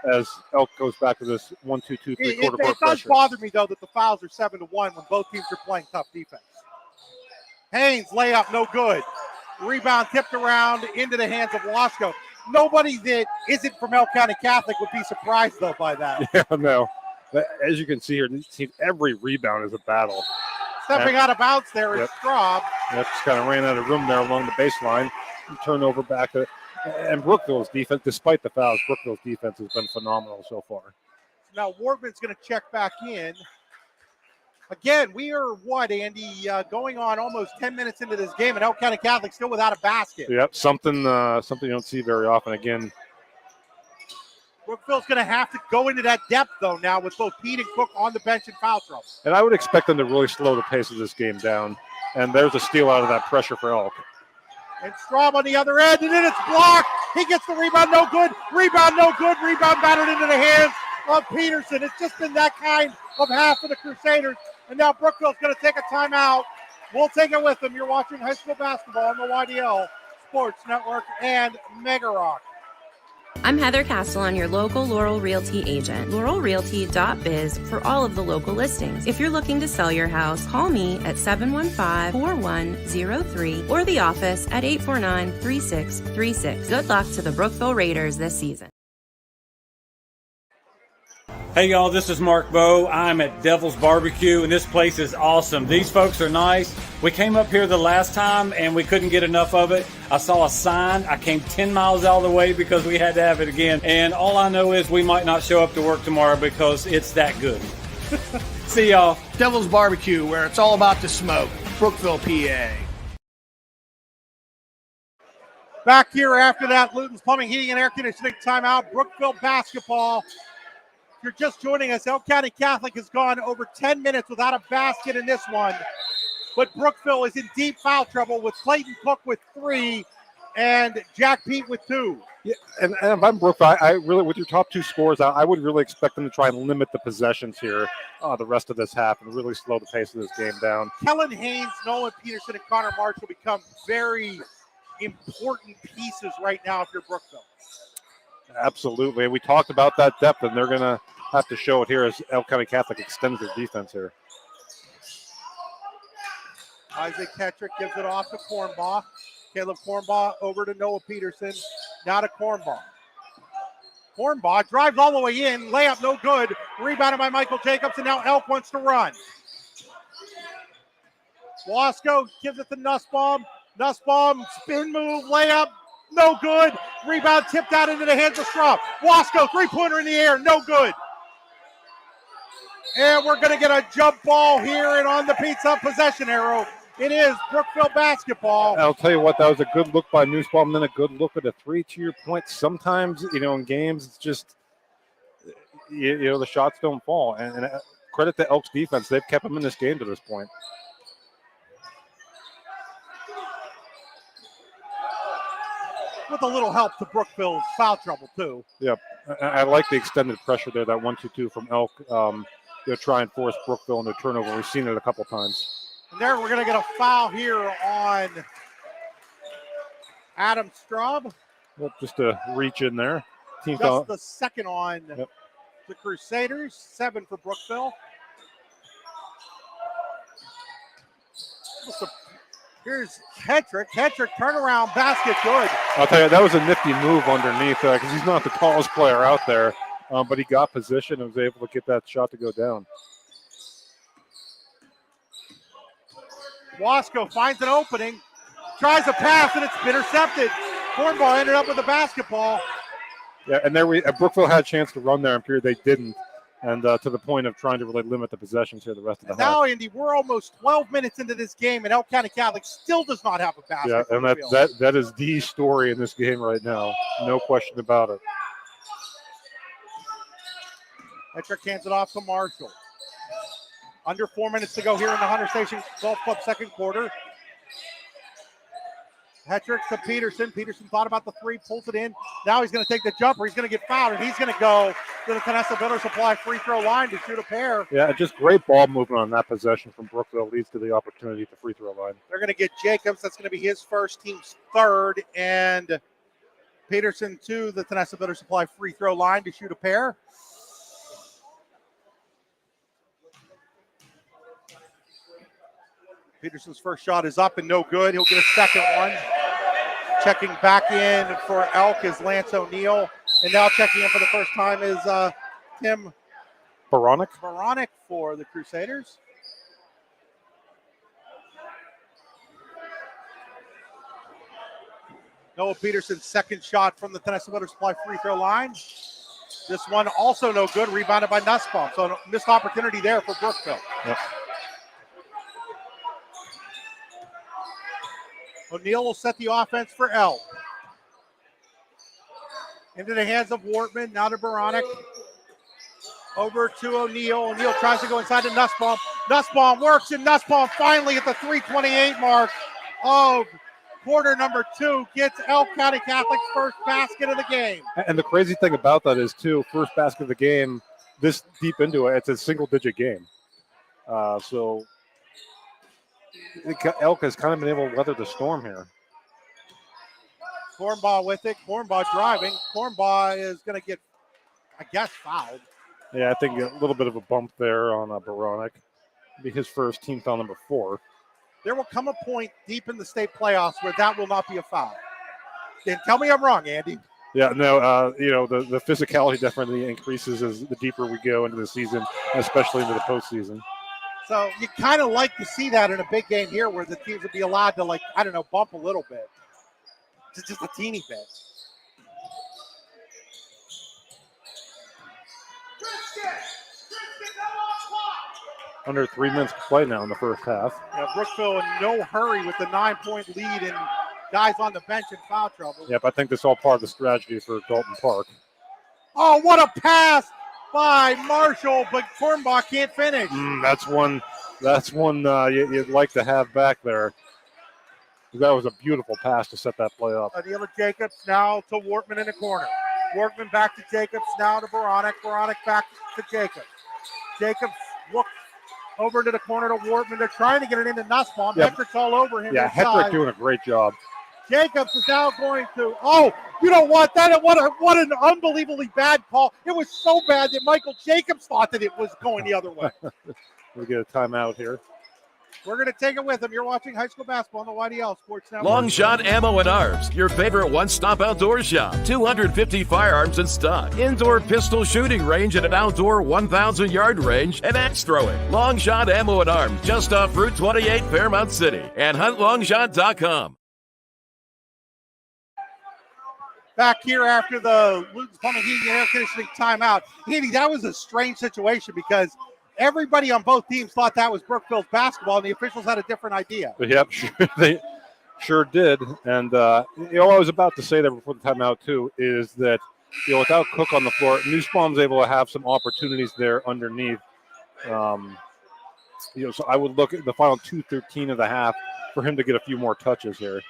as Elk goes back to this 1-2-2-3 quarter court pressure. It does bother me, though, that the fouls are 7-1 when both teams are playing tough defense. Haynes, layup, no good. Rebound tipped around into the hands of Wasco. Nobody that isn't from Elk County Catholic would be surprised, though, by that. Yeah, no. But as you can see here, every rebound is a battle. Stepping out of bounds there is Straub. Yep, just kind of ran out of room there along the baseline. Turnover back. And Brookville's defense, despite the fouls, Brookville's defense has been phenomenal so far. Now Wardman's going to check back in. Again, we are Andy, going on almost 10 minutes into this game, and Elk County Catholic still without a basket. Yep, something you don't see very often. Again, Brookville's going to have to go into that depth, though, now with both Pete and Cook on the bench in foul trouble. and I would expect them to really slow the pace of this game down. And there's a steal out of that pressure for Elk. And Straub on the other end, and then it's blocked. He gets the rebound, no good. Rebound, no good. Rebound battered into the hands of Peterson. It's just been that kind of half of the Crusaders. And now Brookville's going to take a timeout. We'll take it with them. You're watching high school basketball on the YDL Sports Network and Mega Rock. I'm Heather Castellan, your local Laurel Realty agent. LaurelRealty.biz for all of the local listings. If you're looking to sell your house, call me at 715-4103 or the office at 849-3636. Good luck to the Brookville Raiders this season. Hey y'all, this is Mark Bowe. I'm at Devil's Barbecue, and this place is awesome. These folks are nice. We came up here the last time, and we couldn't get enough of it. I saw a sign. I came 10 miles out of the way because we had to have it again. And all I know is we might not show up to work tomorrow because it's that good. See y'all. Devil's Barbecue, where it's all about the smoke. Brookville, PA. Back here after that, Luton's Plumbing, Heating, and Air Conditioning timeout. Brookville basketball. If you're just joining us, Elk County Catholic has gone over 10 minutes without a basket in this one. But Brookville is in deep foul trouble with Clayton Cook with 3 and Jack Pete with 2. Yeah, and if I'm Brookville, I really, with your top 2 scores, I would really expect them to try and limit the possessions here the rest of this half and really slow the pace of this game down. Kellen Haynes, Nolan Peterson, and Connor Marshall become very important pieces right now if you're Brookville. Absolutely. We talked about that depth, and they're going to have to show it here as Elk County Catholic extends their defense here. Isaac Ketrick gives it off to Cornbaugh. Caleb Cornbaugh over to Noah Peterson. Now to Cornbaugh. Cornbaugh drives all the way in. Layup no good. Rebounded by Michael Jacobs, and now Elk wants to run. Wasco gives it to Nussbaum. Nussbaum, spin move, layup. No good. Rebound tipped out into the hands of Straub. Wasco, three-pointer in the air. No good. And we're going to get a jump ball here and on the pizza possession arrow. It is Brookville basketball. I'll tell you what, that was a good look by Nussbaum, and then a good look at a 3 to your point. Sometimes, in games, it's just, the shots don't fall. And credit to Elk's defense. They've kept them in this game to this point. With a little help to Brookville's foul trouble, too. Yep. I like the extended pressure there, that 1-2-2 from Elk. Try and force Brookville into turnover. We've seen it a couple times. And there we're going to get a foul here on Adam Straub. Well, just a reach in there. Team foul. The second on the Crusaders. 7 for Brookville. Here's Hedrick. Hedrick turnaround basket, good. I'll tell you, that was a nifty move underneath because he's not the tallest player out there, but he got position and was able to get that shot to go down. Wasco finds an opening, tries a pass, and it's intercepted. Cornball ended up with the basketball. Yeah, and Brookville had a chance to run there in period. They didn't. And to the point of trying to really limit the possessions here the rest of the half. Now, Andy, we're almost 12 minutes into this game, and Elk County Catholic still does not have a basket. Yeah, and that is the story in this game right now. No question about it. Hedrick hands it off to Marshall. Under 4 minutes to go here in the Hunter Station Golf Club second quarter. Hedrick to Peterson. Peterson thought about the 3, pulls it in. Now he's going to take the jumper. He's going to get fouled, and he's going to go to the Canessa Builder Supply free throw line to shoot a pair. Yeah, just great ball movement on that possession from Brookville leads to the opportunity at the free throw line. They're going to get Jacobs. That's going to be his first, team's third, and Peterson to the Canessa Builder Supply free throw line to shoot a pair. Peterson's first shot is up and no good. He'll get a second one. Checking back in for Elk is Lance O'Neill. And now checking in for the first time is Tim Baronic for the Crusaders. Noah Peterson's second shot from the Tennessee Motor Supply free throw line. This one also no good, rebounded by Nussbaum. So a missed opportunity there for Brookville. Yep. O'Neill will set the offense for Elk. Into the hands of Wortman, now to Baronic. Over to O'Neill. O'Neill tries to go inside to Nussbaum. Nussbaum works, and Nussbaum finally at the 3:28 mark of quarter number 2 gets Elk County Catholic's first basket of the game. And the crazy thing about that is, too, first basket of the game, this deep into it, it's a single-digit game. So Elk has kind of been able to weather the storm here. Cornbaugh with it. Cornbaugh driving. Cornbaugh is going to get, I guess, fouled. Yeah, I think a little bit of a bump there on Baronic. Be his first, team foul number 4. There will come a point deep in the state playoffs where that will not be a foul. Then tell me I'm wrong, Andy. Yeah, no, the physicality definitely increases as the deeper we go into the season, especially into the postseason. So you kind of like to see that in a big game here where the teams would be allowed to, bump a little bit. Just a teeny bit. Under 3 minutes to play now in the first half. Yeah, Brookville in no hurry with the 9-point lead and guys on the bench in foul trouble. Yep, I think this is all part of the strategy for Dalton Park. Oh, what a pass by Marshall, but Cornbaugh can't finish. That's one you'd like to have back there. That was a beautiful pass to set that play up. Adela Jacobs now to Wortman in the corner. Wortman back to Jacobs, now to Baronic. Baronic back to Jacobs. Jacobs looks over to the corner to Wortman. They're trying to get it into Nussbaum. Yep. Hetrick's all over him. Yeah, Hetrick doing a great job. Jacobs is now going to, you know what? What an unbelievably bad call. It was so bad that Michael Jacobs thought that it was going the other way. We get a timeout here. We're going to take it with him. You're watching high school basketball on the YDL Sports Network. Long Shot Ammo and Arms, your favorite one-stop outdoor shop. 250 firearms in stock. Indoor pistol shooting range and an outdoor 1,000-yard range and axe throwing. Long Shot Ammo and Arms, just off Route 28, Fairmount City. And huntlongshot.com. Back here after the Luton's Plumbing, Heating, and Air Conditioning timeout. Andy, that was a strange situation because everybody on both teams thought that was Brookville's basketball, and the officials had a different idea. Yep, they sure did. And what I was about to say there before the timeout too is that without Cook on the floor, Nussbaum's able to have some opportunities there underneath. So I would look at the final 2:13 of the half for him to get a few more touches here.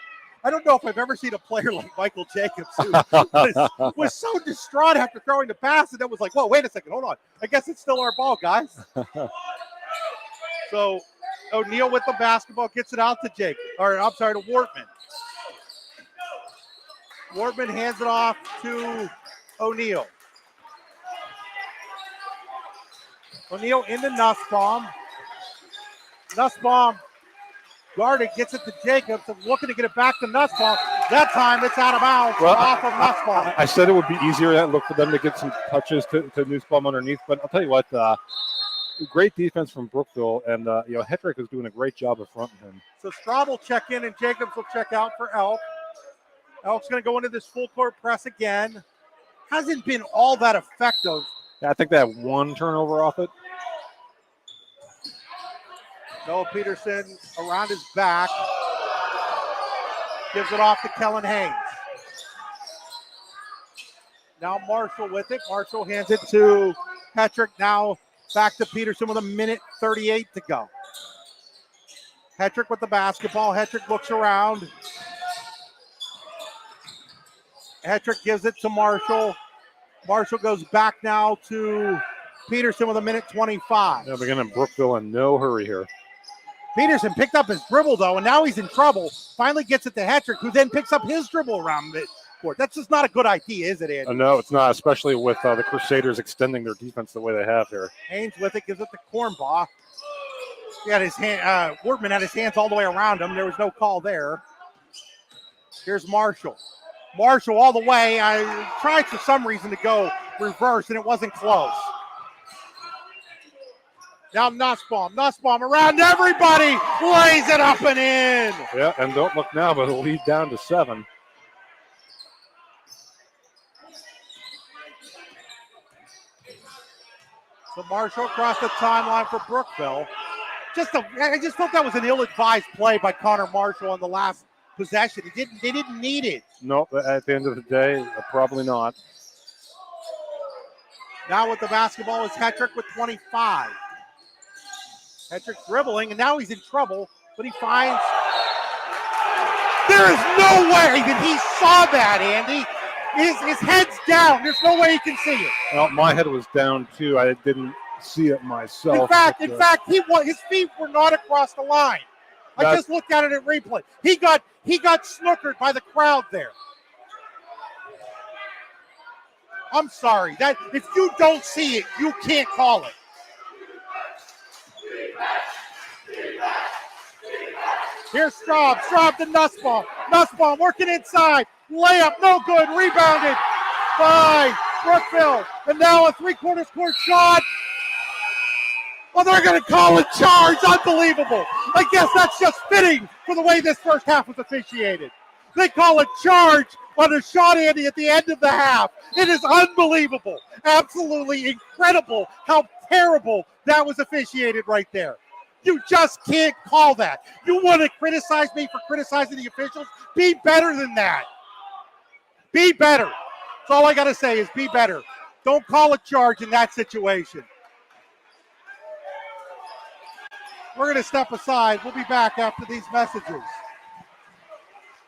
I don't know if I've ever seen a player like Michael Jacobs who was so distraught after throwing the pass, and it was like, whoa, wait a second, hold on. I guess it's still our ball, guys. So O'Neill with the basketball gets it out to to Wortman. Wortman hands it off to O'Neill. O'Neill into Nussbaum. Nussbaum guarded, gets it to Jacobs, and looking to get it back to Nussbaum. That time it's out of bounds off of Nussbaum. I said it would be easier to look for them to get some touches to Nussbaum underneath, but I'll tell you what, great defense from Brookville, and Hetrick is doing a great job of fronting him. So Straub will check in, and Jacobs will check out for Elk. Elk's going to go into this full court press again. Hasn't been all that effective. Yeah, I think they have one turnover off it. Noah Peterson around his back. Gives it off to Kellen Haynes. Now Marshall with it. Marshall hands it to Hetrick. Now back to Peterson with 1:38 to go. Hetrick with the basketball. Hetrick looks around. Hetrick gives it to Marshall. Marshall goes back now to Peterson with 1:25. Yeah, again, Brookville in no hurry here. Peterson picked up his dribble, though, and now he's in trouble. Finally gets it to Hetrick, who then picks up his dribble around midcourt. That's just not a good idea, is it, Andy? No, it's not, especially with the Crusaders extending their defense the way they have here. Haynes with it, gives it to Cornbaugh. He had his hand, Wortman had his hands all the way around him. There was no call there. Here's Marshall. Marshall all the way. I tried for some reason to go reverse, and it wasn't close. Now Nussbaum. Nussbaum around everybody. Lays it up and in. Yeah, and don't look now, but it'll lead down to 7. So Marshall across the timeline for Brookville. I just thought that was an ill-advised play by Connor Marshall on the last possession. They didn't need it. No, at the end of the day, probably not. Now with the basketball is Hetrick with 25. Hetrick dribbling, and now he's in trouble, but he finds... There is no way that he saw that, Andy. His head's down. There's no way he can see it. Well, my head was down, too. I didn't see it myself. In fact, his feet were not across the line. I just looked at it at replay. He got snookered by the crowd there. I'm sorry. That if you don't see it, you can't call it. Here's Straub. Straub to Nussbaum. Nussbaum working inside. Layup, no good. Rebounded by Brookville. And now a three-quarters court shot. Well, they're going to call it charge. Unbelievable. I guess that's just fitting for the way this first half was officiated. They call it charge on a shot, Andy, at the end of the half. It is unbelievable. Absolutely incredible how terrible that was officiated right there. You just can't call that. You want to criticize me for criticizing the officials? Be better than that. Be better. That's all I got to say is be better. Don't call a charge in that situation. We're going to step aside. We'll be back after these messages.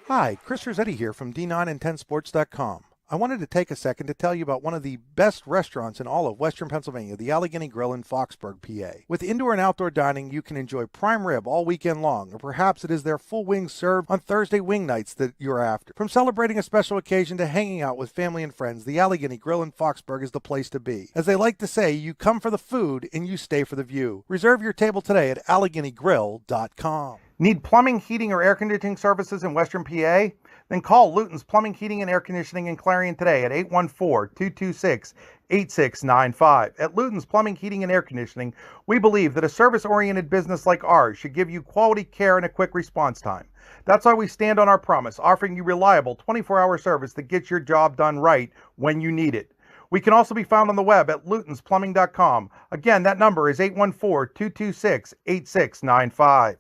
Hi, Chris Rossetti here from D9and10sports.com. I wanted to take a second to tell you about one of the best restaurants in all of Western Pennsylvania, the Allegheny Grill in Foxburg, PA. With indoor and outdoor dining, you can enjoy prime rib all weekend long, or perhaps it is their full wings served on Thursday wing nights that you're after. From celebrating a special occasion to hanging out with family and friends, the Allegheny Grill in Foxburg is the place to be. As they like to say, you come for the food and you stay for the view. Reserve your table today at AlleghenyGrill.com. Need plumbing, heating, or air conditioning services in Western PA? Then call Luton's Plumbing, Heating, and Air Conditioning in Clarion today at 814-226-8695. At Luton's Plumbing, Heating, and Air Conditioning, we believe that a service-oriented business like ours should give you quality care and a quick response time. That's why we stand on our promise, offering you reliable 24-hour service that gets your job done right when you need it. We can also be found on the web at lutonsplumbing.com. Again, that number is 814-226-8695.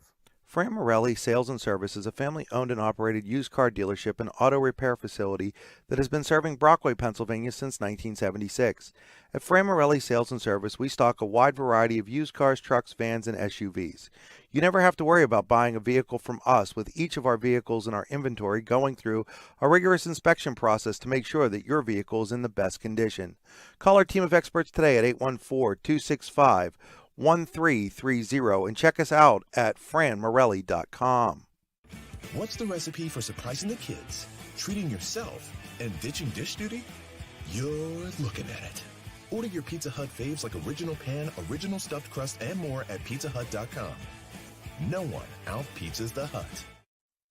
Fran Morelli Sales and Service is a family-owned and operated used car dealership and auto repair facility that has been serving Brockway, Pennsylvania since 1976. At Fran Morelli Sales and Service, we stock a wide variety of used cars, trucks, vans, and SUVs. You never have to worry about buying a vehicle from us, with each of our vehicles in our inventory going through a rigorous inspection process to make sure that your vehicle is in the best condition. Call our team of experts today at 814-265-1330 and check us out at franmorelli.com. What's the recipe for surprising the kids, treating yourself, and ditching dish duty? You're looking at it. Order your Pizza Hut faves like original pan, original stuffed crust, and more at pizzahut.com. No one out-pizzas the Hut.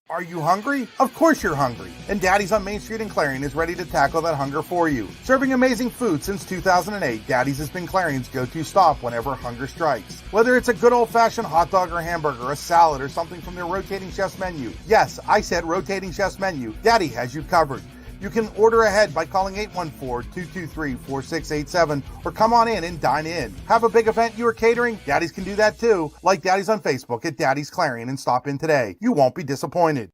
Are you hungry? Of course you're hungry. And Daddy's on Main Street in Clarion is ready to tackle that hunger for you. Serving amazing food since 2008, Daddy's has been Clarion's go-to stop whenever hunger strikes. Whether it's a good old-fashioned hot dog or hamburger, a salad, or something from their rotating chef's menu. Yes, I said rotating chef's menu. Daddy has you covered. You can order ahead by calling 814-223-4687 or come on in and dine in. Have a big event you are catering? Daddy's can do that too. Like Daddy's on Facebook at Daddy's Clarion and stop in today. You won't be disappointed.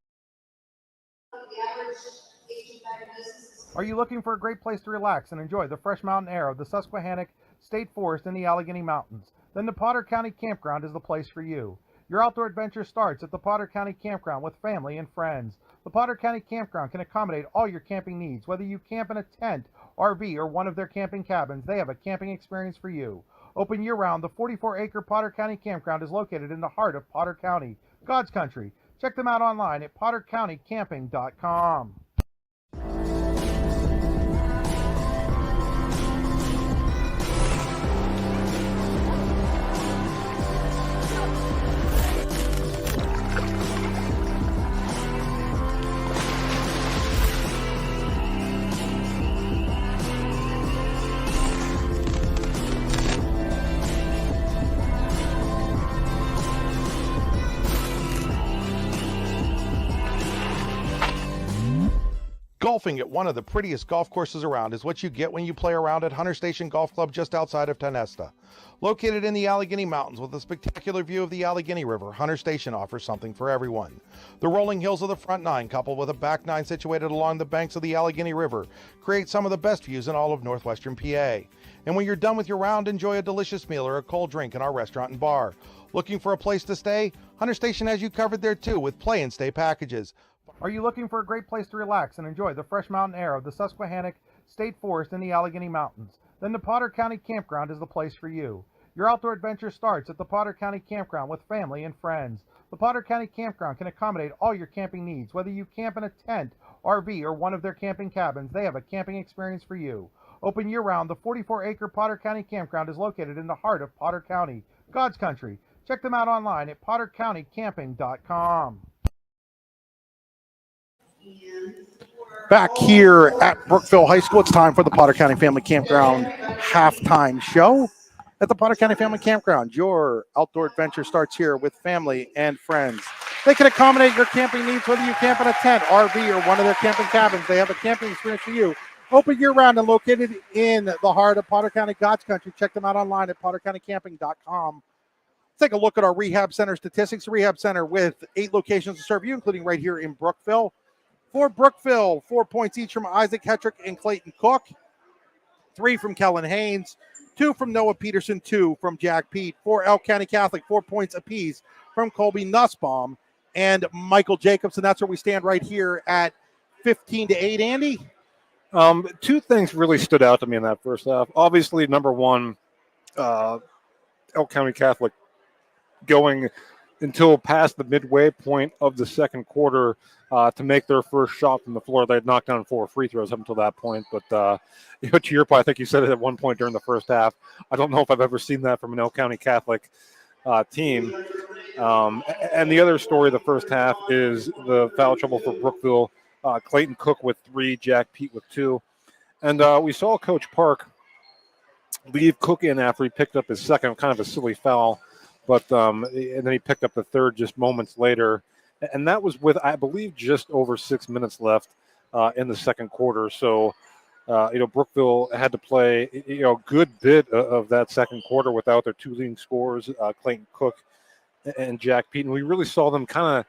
Are you looking for a great place to relax and enjoy the fresh mountain air of the Susquehannock State Forest in the Allegheny Mountains? Then the Potter County Campground is the place for you. Your outdoor adventure starts at the Potter County Campground with family and friends. The Potter County Campground can accommodate all your camping needs. Whether you camp in a tent, RV, or one of their camping cabins, they have a camping experience for you. Open year-round, the 44-acre Potter County Campground is located in the heart of Potter County, God's country. Check them out online at pottercountycamping.com. Golfing at one of the prettiest golf courses around is what you get when you play around at Hunter Station Golf Club just outside of Tonesta. Located in the Allegheny Mountains with a spectacular view of the Allegheny River, Hunter Station offers something for everyone. The rolling hills of the front nine, coupled with a back nine situated along the banks of the Allegheny River, create some of the best views in all of northwestern PA. And when you're done with your round, enjoy a delicious meal or a cold drink in our restaurant and bar. Looking for a place to stay? Hunter Station has you covered there too with play and stay packages. Are you looking for a great place to relax and enjoy the fresh mountain air of the Susquehannock State Forest in the Allegheny Mountains? Then the Potter County Campground is the place for you. Your outdoor adventure starts at the Potter County Campground with family and friends. The Potter County Campground can accommodate all your camping needs. Whether you camp in a tent, RV, or one of their camping cabins, they have a camping experience for you. Open year-round, the 44-acre Potter County Campground is located in the heart of Potter County, God's country. Check them out online at pottercountycamping.com. Back here at Brookville High School, it's time for the Potter County Family Campground halftime show. At the Potter County Family Campground, your outdoor adventure starts here with family and friends. They can accommodate your camping needs, whether you camp in a tent, RV, or one of their camping cabins. They have a camping experience for you. Open year-round and located in the heart of Potter County, God's country. Check them out online at pottercountycamping.com. Let's take a look at our rehab center statistics. Rehab center with 8 locations to serve you, including right here in Brookville. For Brookville, 4 points each from Isaac Hetrick and Clayton Cook, 3 from Kellen Haynes, 2 from Noah Peterson, 2 from Jack Pete. For Elk County Catholic, 4 points apiece from Colby Nussbaum and Michael Jacobson. That's where we stand right here at 15-8, Andy. 2 things really stood out to me in that first half. Obviously, number one, Elk County Catholic going until past the midway point of the second quarter to make their first shot from the floor. They had knocked down 4 free throws up until that point. But to your point, I think you said it at one point during the first half. I don't know if I've ever seen that from an Elk County Catholic team. And the other story of the first half is the foul trouble for Brookville. Clayton Cook with 3, Jack Pete with 2. And we saw Coach Park leave Cook in after he picked up his second, kind of a silly foul. But and then he picked up the third just moments later. And that was with, I believe, just over 6 minutes left in the second quarter. So, Brookville had to play, a good bit of that second quarter without their 2 leading scorers, Clayton Cook and Jack Pete. And we really saw them kind of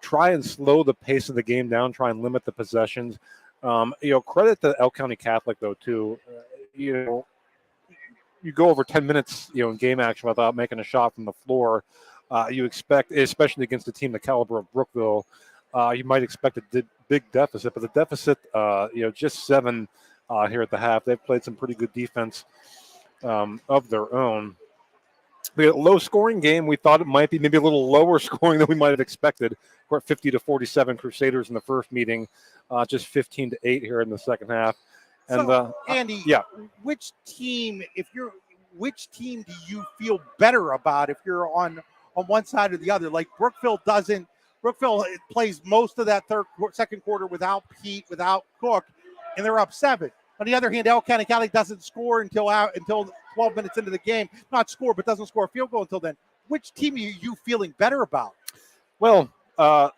try and slow the pace of the game down, try and limit the possessions. Credit to Elk County Catholic, though, too. You go over 10 minutes, in game action without making a shot from the floor. You expect, especially against a team the caliber of Brookville, you might expect a big deficit. But the deficit, just 7 here at the half. They've played some pretty good defense of their own. The low-scoring game, we thought it might be maybe a little lower scoring than we might have expected. We're at 50-47 Crusaders in the first meeting, just 15-8 here in the second half. And Andy, yeah, which team do you feel better about if you're on one side or the other? Like Brookville plays most of that second quarter without Pete, without Cook, and they're up 7. On the other hand, Elk County Catholic doesn't score until 12 minutes into the game. Not score, but doesn't score a field goal until then. Which team are you feeling better about? Well, I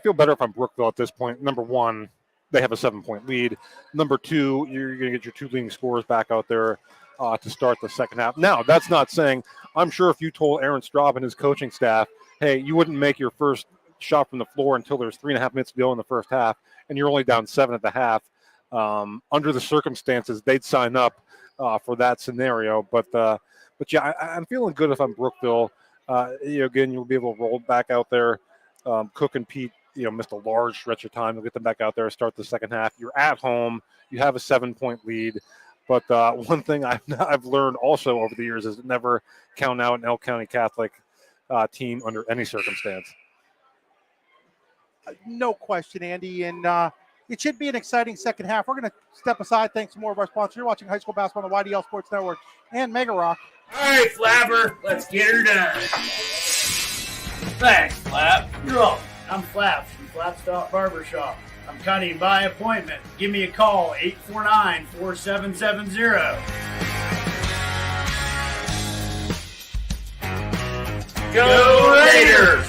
feel better if I'm Brookville at this point. Number one, they have a 7-point lead. Number 2, you're going to get your 2 leading scorers back out there to start the second half. Now, that's not saying, I'm sure if you told Aaron Straub and his coaching staff, hey, you wouldn't make your first shot from the floor until there's 3.5 minutes to go in the first half, and you're only down 7 at the half. Under the circumstances, they'd sign up for that scenario. But yeah, I'm feeling good if I'm Brookville. Again, you'll be able to roll back out there. Cook and Pete, missed a large stretch of time. You'll get them back out there, start the second half. You're at home. You have a 7-point lead. But one thing I've learned also over the years is to never count out an Elk County Catholic team under any circumstance. No question, Andy. And it should be an exciting second half. We're going to step aside. Thanks to more of our sponsors. You're watching high school basketball on the YDL Sports Network and Mega Rock. All right, Flapper, let's get her done. Thanks, Flap. You're welcome. I'm Flaps from Flapstop Barbershop. I'm cutting by appointment. Give me a call, 849-4770. Go Raiders!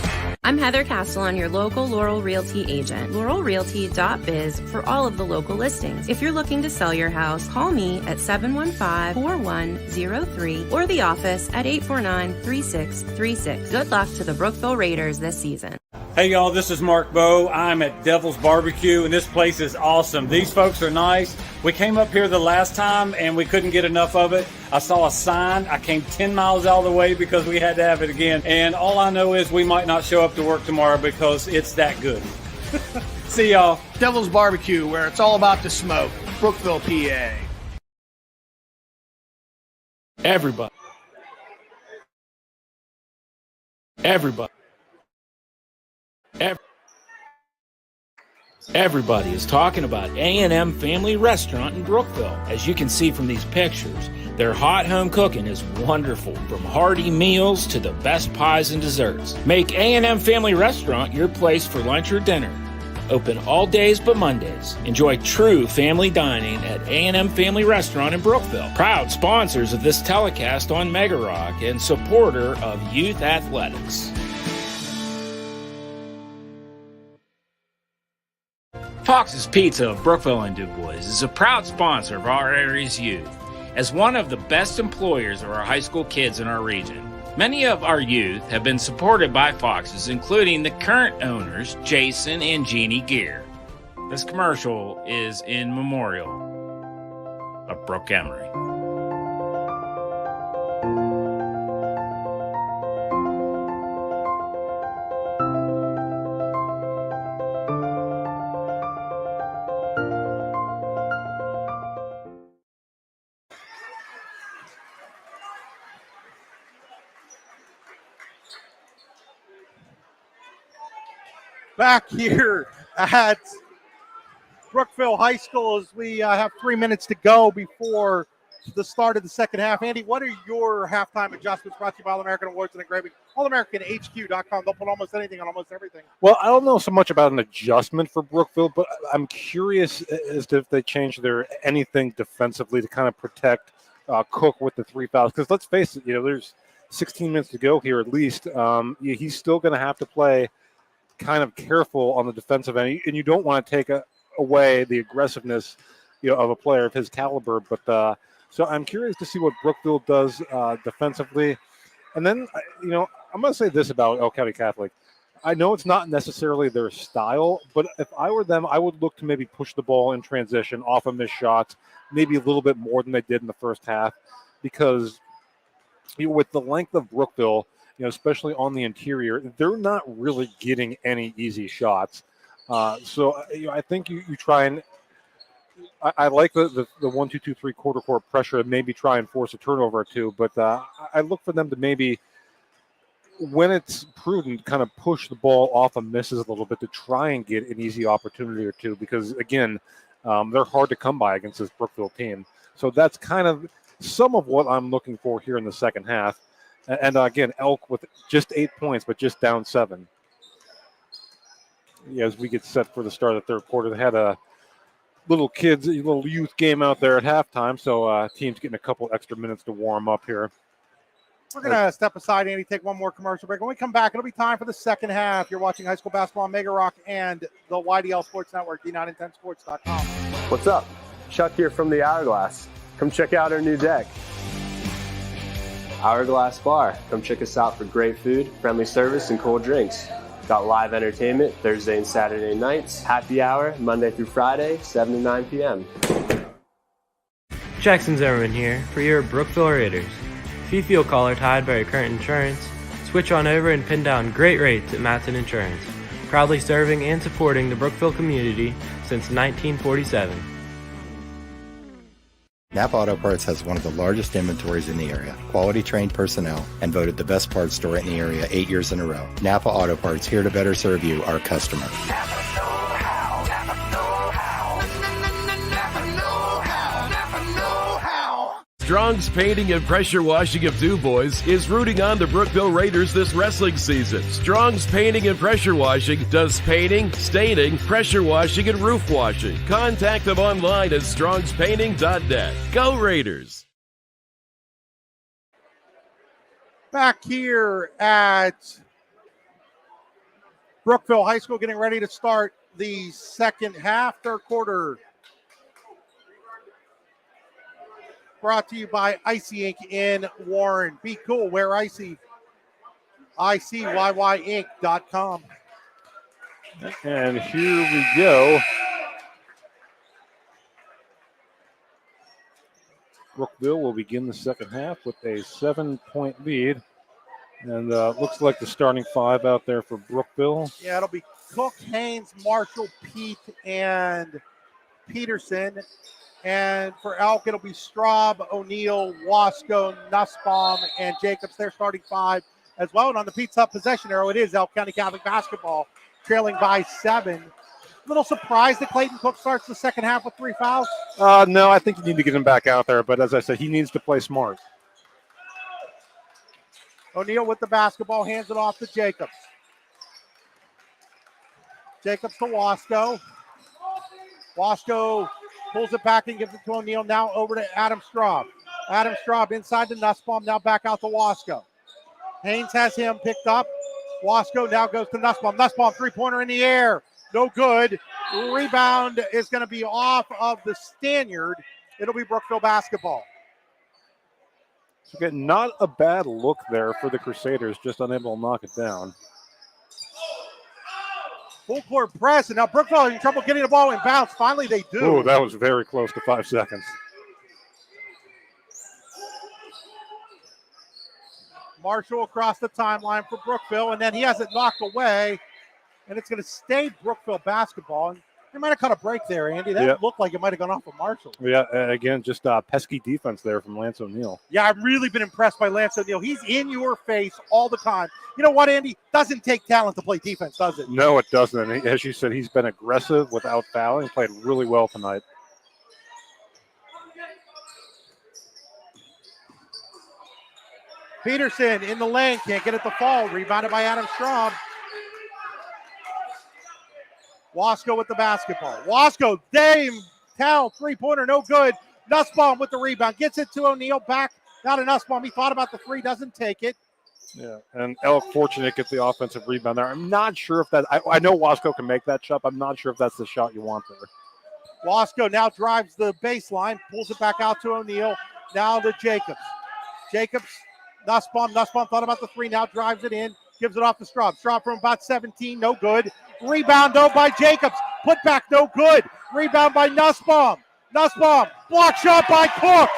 I'm Heather Castellan, your local Laurel Realty agent. LaurelRealty.biz for all of the local listings. If you're looking to sell your house, call me at 715-4103 or the office at 849-3636. Good luck to the Brookville Raiders this season. Hey y'all, this is Mark Bowe. I'm at Devil's Barbecue, and this place is awesome. These folks are nice. We came up here the last time, and we couldn't get enough of it. I saw a sign. I came 10 miles out of the way because we had to have it again. And all I know is we might not show up to work tomorrow because it's that good. See y'all. Devil's Barbecue, where it's all about the smoke. Brookville, PA. Everybody. Everybody is talking about A&M Family Restaurant in Brookville. As you can see from these pictures, their hot home cooking is wonderful, from hearty meals to the best pies and desserts. Make A&M Family Restaurant your place for lunch or dinner. Open all days but Mondays. Enjoy true family dining at A&M Family Restaurant in Brookville. Proud sponsors of this telecast on Mega Rock and supporter of youth athletics. Fox's Pizza of Brookville and Du Bois is a proud sponsor of our area's youth. As one of the best employers of our high school kids in our region, many of our youth have been supported by Fox's, including the current owners, Jason and Jeannie Gear. This commercial is in memorial of Brooke Emery. Back here at Brookville High School as we have 3 minutes to go before the start of the second half. Andy, what are your halftime adjustments brought to you by All-American Awards and Engraving? AllAmericanHQ.com. They'll put almost anything on almost everything. Well, I don't know so much about an adjustment for Brookville, but I'm curious as to if they change their anything defensively to kind of protect Cook with the 3 fouls. Because let's face it, there's 16 minutes to go here at least. He's still going to have to play kind of careful on the defensive end, and you don't want to take away the aggressiveness, of a player of his caliber. But so I'm curious to see what Brookville does defensively. And then, I'm going to say this about El County Catholic. I know it's not necessarily their style, but if I were them, I would look to maybe push the ball in transition off of missed shots, maybe a little bit more than they did in the first half, because with the length of Brookville, especially on the interior, they're not really getting any easy shots. So I think you try and I like the 1-2-2-3 quarter court pressure and maybe try and force a turnover or two. But I look for them to maybe, when it's prudent, kind of push the ball off of misses a little bit to try and get an easy opportunity or two. Because again, they're hard to come by against this Brookville team. So that's kind of some of what I'm looking for here in the second half. And again, Elk with just 8 points, but just down 7. As we get set for the start of the third quarter, they had a little youth game out there at halftime, so team's getting a couple extra minutes to warm up here. We're going to step aside, Andy, take one more commercial break. When we come back, it'll be time for the second half. You're watching high school basketball on Mega Rock and the YDL Sports Network, D910sports.com. What's up? Chuck here from the Hourglass. Come check out our new deck. Hourglass Bar. Come check us out for great food, friendly service, and cold drinks. Got live entertainment Thursday and Saturday nights. Happy hour Monday through Friday, 7 to 9 p.m. Jackson Zimmerman here for your Brookville Raiders. If you feel collar-tied by your current insurance, switch on over and pin down great rates at Matson Insurance. Proudly serving and supporting the Brookville community since 1947. Napa Auto Parts has one of the largest inventories in the area, quality trained personnel, and voted the best parts store in the area 8 years in a row. Napa Auto Parts, here to better serve you, our customer. Strong's Painting and Pressure Washing of Du Bois is rooting on the Brookville Raiders this wrestling season. Strong's Painting and Pressure Washing does painting, staining, pressure washing, and roof washing. Contact them online at strongspainting.net. Go Raiders! Back here at Brookville High School getting ready to start the second half, third quarter. Brought to you by Icy Inc. in Warren. Be cool, wear Icy. ICYYinc.com. And here we go. Brookville will begin the second half with a 7-point lead. And looks like the starting five out there for Brookville. Yeah, it'll be Cook, Haynes, Marshall, Pete, and Peterson. And for Elk, it'll be Straub, O'Neill, Wasco, Nussbaum, and Jacobs. They're starting five as well. And on the Pete's Hut possession arrow, it is Elk County Catholic basketball, trailing by 7. Little surprised that Clayton Cook starts the second half with 3 fouls. No, I think you need to get him back out there. But as I said, he needs to play smart. O'Neill with the basketball, hands it off to Jacobs. Jacobs to Wasco. Wasco pulls it back and gives it to O'Neill. Now over to Adam Straub. Adam Straub inside to Nussbaum. Now back out to Wasco. Haynes has him picked up. Wasco now goes to Nussbaum. Nussbaum, three-pointer in the air. No good. Rebound is going to be off of the Stanyard. It'll be Brookville basketball. Okay, not a bad look there for the Crusaders, just unable to knock it down. Full court press, and now Brookville in trouble getting the ball in bounds. Finally, they do. Oh, that was very close to 5 seconds. Marshall across the timeline for Brookville, and then he has it knocked away, and it's going to stay Brookville basketball. And they might have caught a break there, Andy. That looked like it might have gone off of Marshall. Yeah, again, just pesky defense there from Lance O'Neill. Yeah, I've really been impressed by Lance O'Neill. He's in your face all the time. You know what, Andy? Doesn't take talent to play defense, does it? No, it doesn't. And as you said, he's been aggressive without fouling. Played really well tonight. Peterson in the lane, can't get it to fall. Rebounded by Adam Straub. Wasco with the basketball. Wasco, Dame, Towel, three-pointer, no good. Nussbaum with the rebound. Gets it to O'Neill, back down to Nussbaum. He thought about the three, doesn't take it. Yeah, and Elk fortunate gets the offensive rebound there. I'm not sure if that, I know Wasco can make that shot. I'm not sure if that's the shot you want there. Wasco now drives the baseline, pulls it back out to O'Neill. Now to Jacobs. Jacobs, Nussbaum thought about the three, now drives it in, gives it off to Straub. Straub from about 17, no good. Rebound, though, by Jacobs. Put back, no good. Rebound by Nussbaum. Nussbaum, block shot by Cook.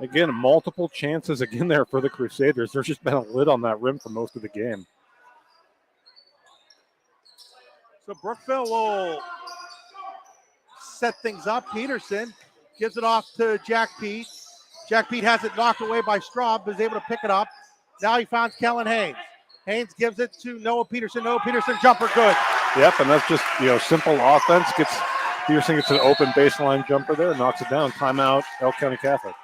Again, multiple chances again there for the Crusaders. There's just been a lid on that rim for most of the game. So Brookville will set things up. Peterson gives it off to Jack Pete. Jack Pete has it knocked away by Straub, is able to pick it up. Now he finds Kellen Haynes. Haynes gives it to Noah Peterson. Noah Peterson, jumper good. Yep, and that's just, simple offense. Peterson gets an open baseline jumper there, knocks it down. Timeout, Elk County Catholic.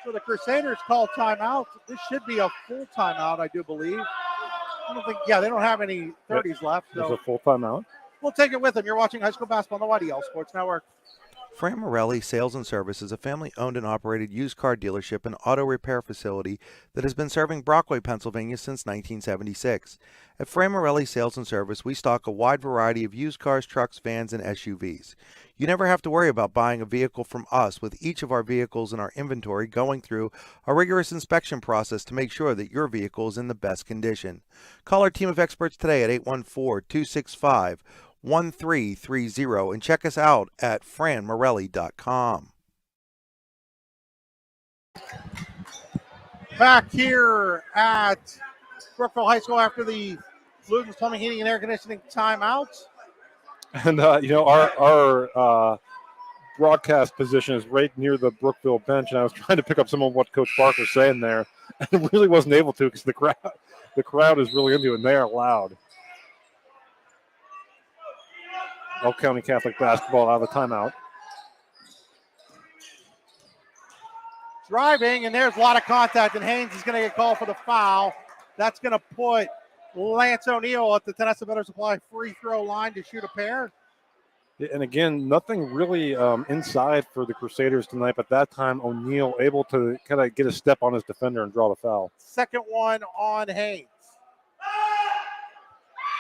So the Crusaders call timeout. This should be a full timeout, I do believe. I don't think, they don't have any 30s left. So There's a full timeout. We'll take it with them. You're watching high school basketball on the YDL Sports Network. Fran Morelli Sales and Service is a family-owned and operated used car dealership and auto repair facility that has been serving Brockway, Pennsylvania since 1976. At Fran Morelli Sales and Service, we stock a wide variety of used cars, trucks, vans, and SUVs. You never have to worry about buying a vehicle from us, with each of our vehicles in our inventory going through a rigorous inspection process to make sure that your vehicle is in the best condition. Call our team of experts today at 814-265-1330 and check us out at franmorelli.com. Back here at Brookville High School after the Luton's Plumbing, Heating, and Air Conditioning timeout. And, our broadcast position is right near the Brookville bench, and I was trying to pick up some of what Coach Bark was saying there, and really wasn't able to because the crowd is really into it, and they are loud. Elk County Catholic basketball out of the timeout. Driving, and there's a lot of contact, and Haynes is going to get called for the foul. That's going to put Lance O'Neill at the Tennessee Better Supply free throw line to shoot a pair. And again, nothing really inside for the Crusaders tonight, but that time O'Neal able to kind of get a step on his defender and draw the foul. Second one on Haynes.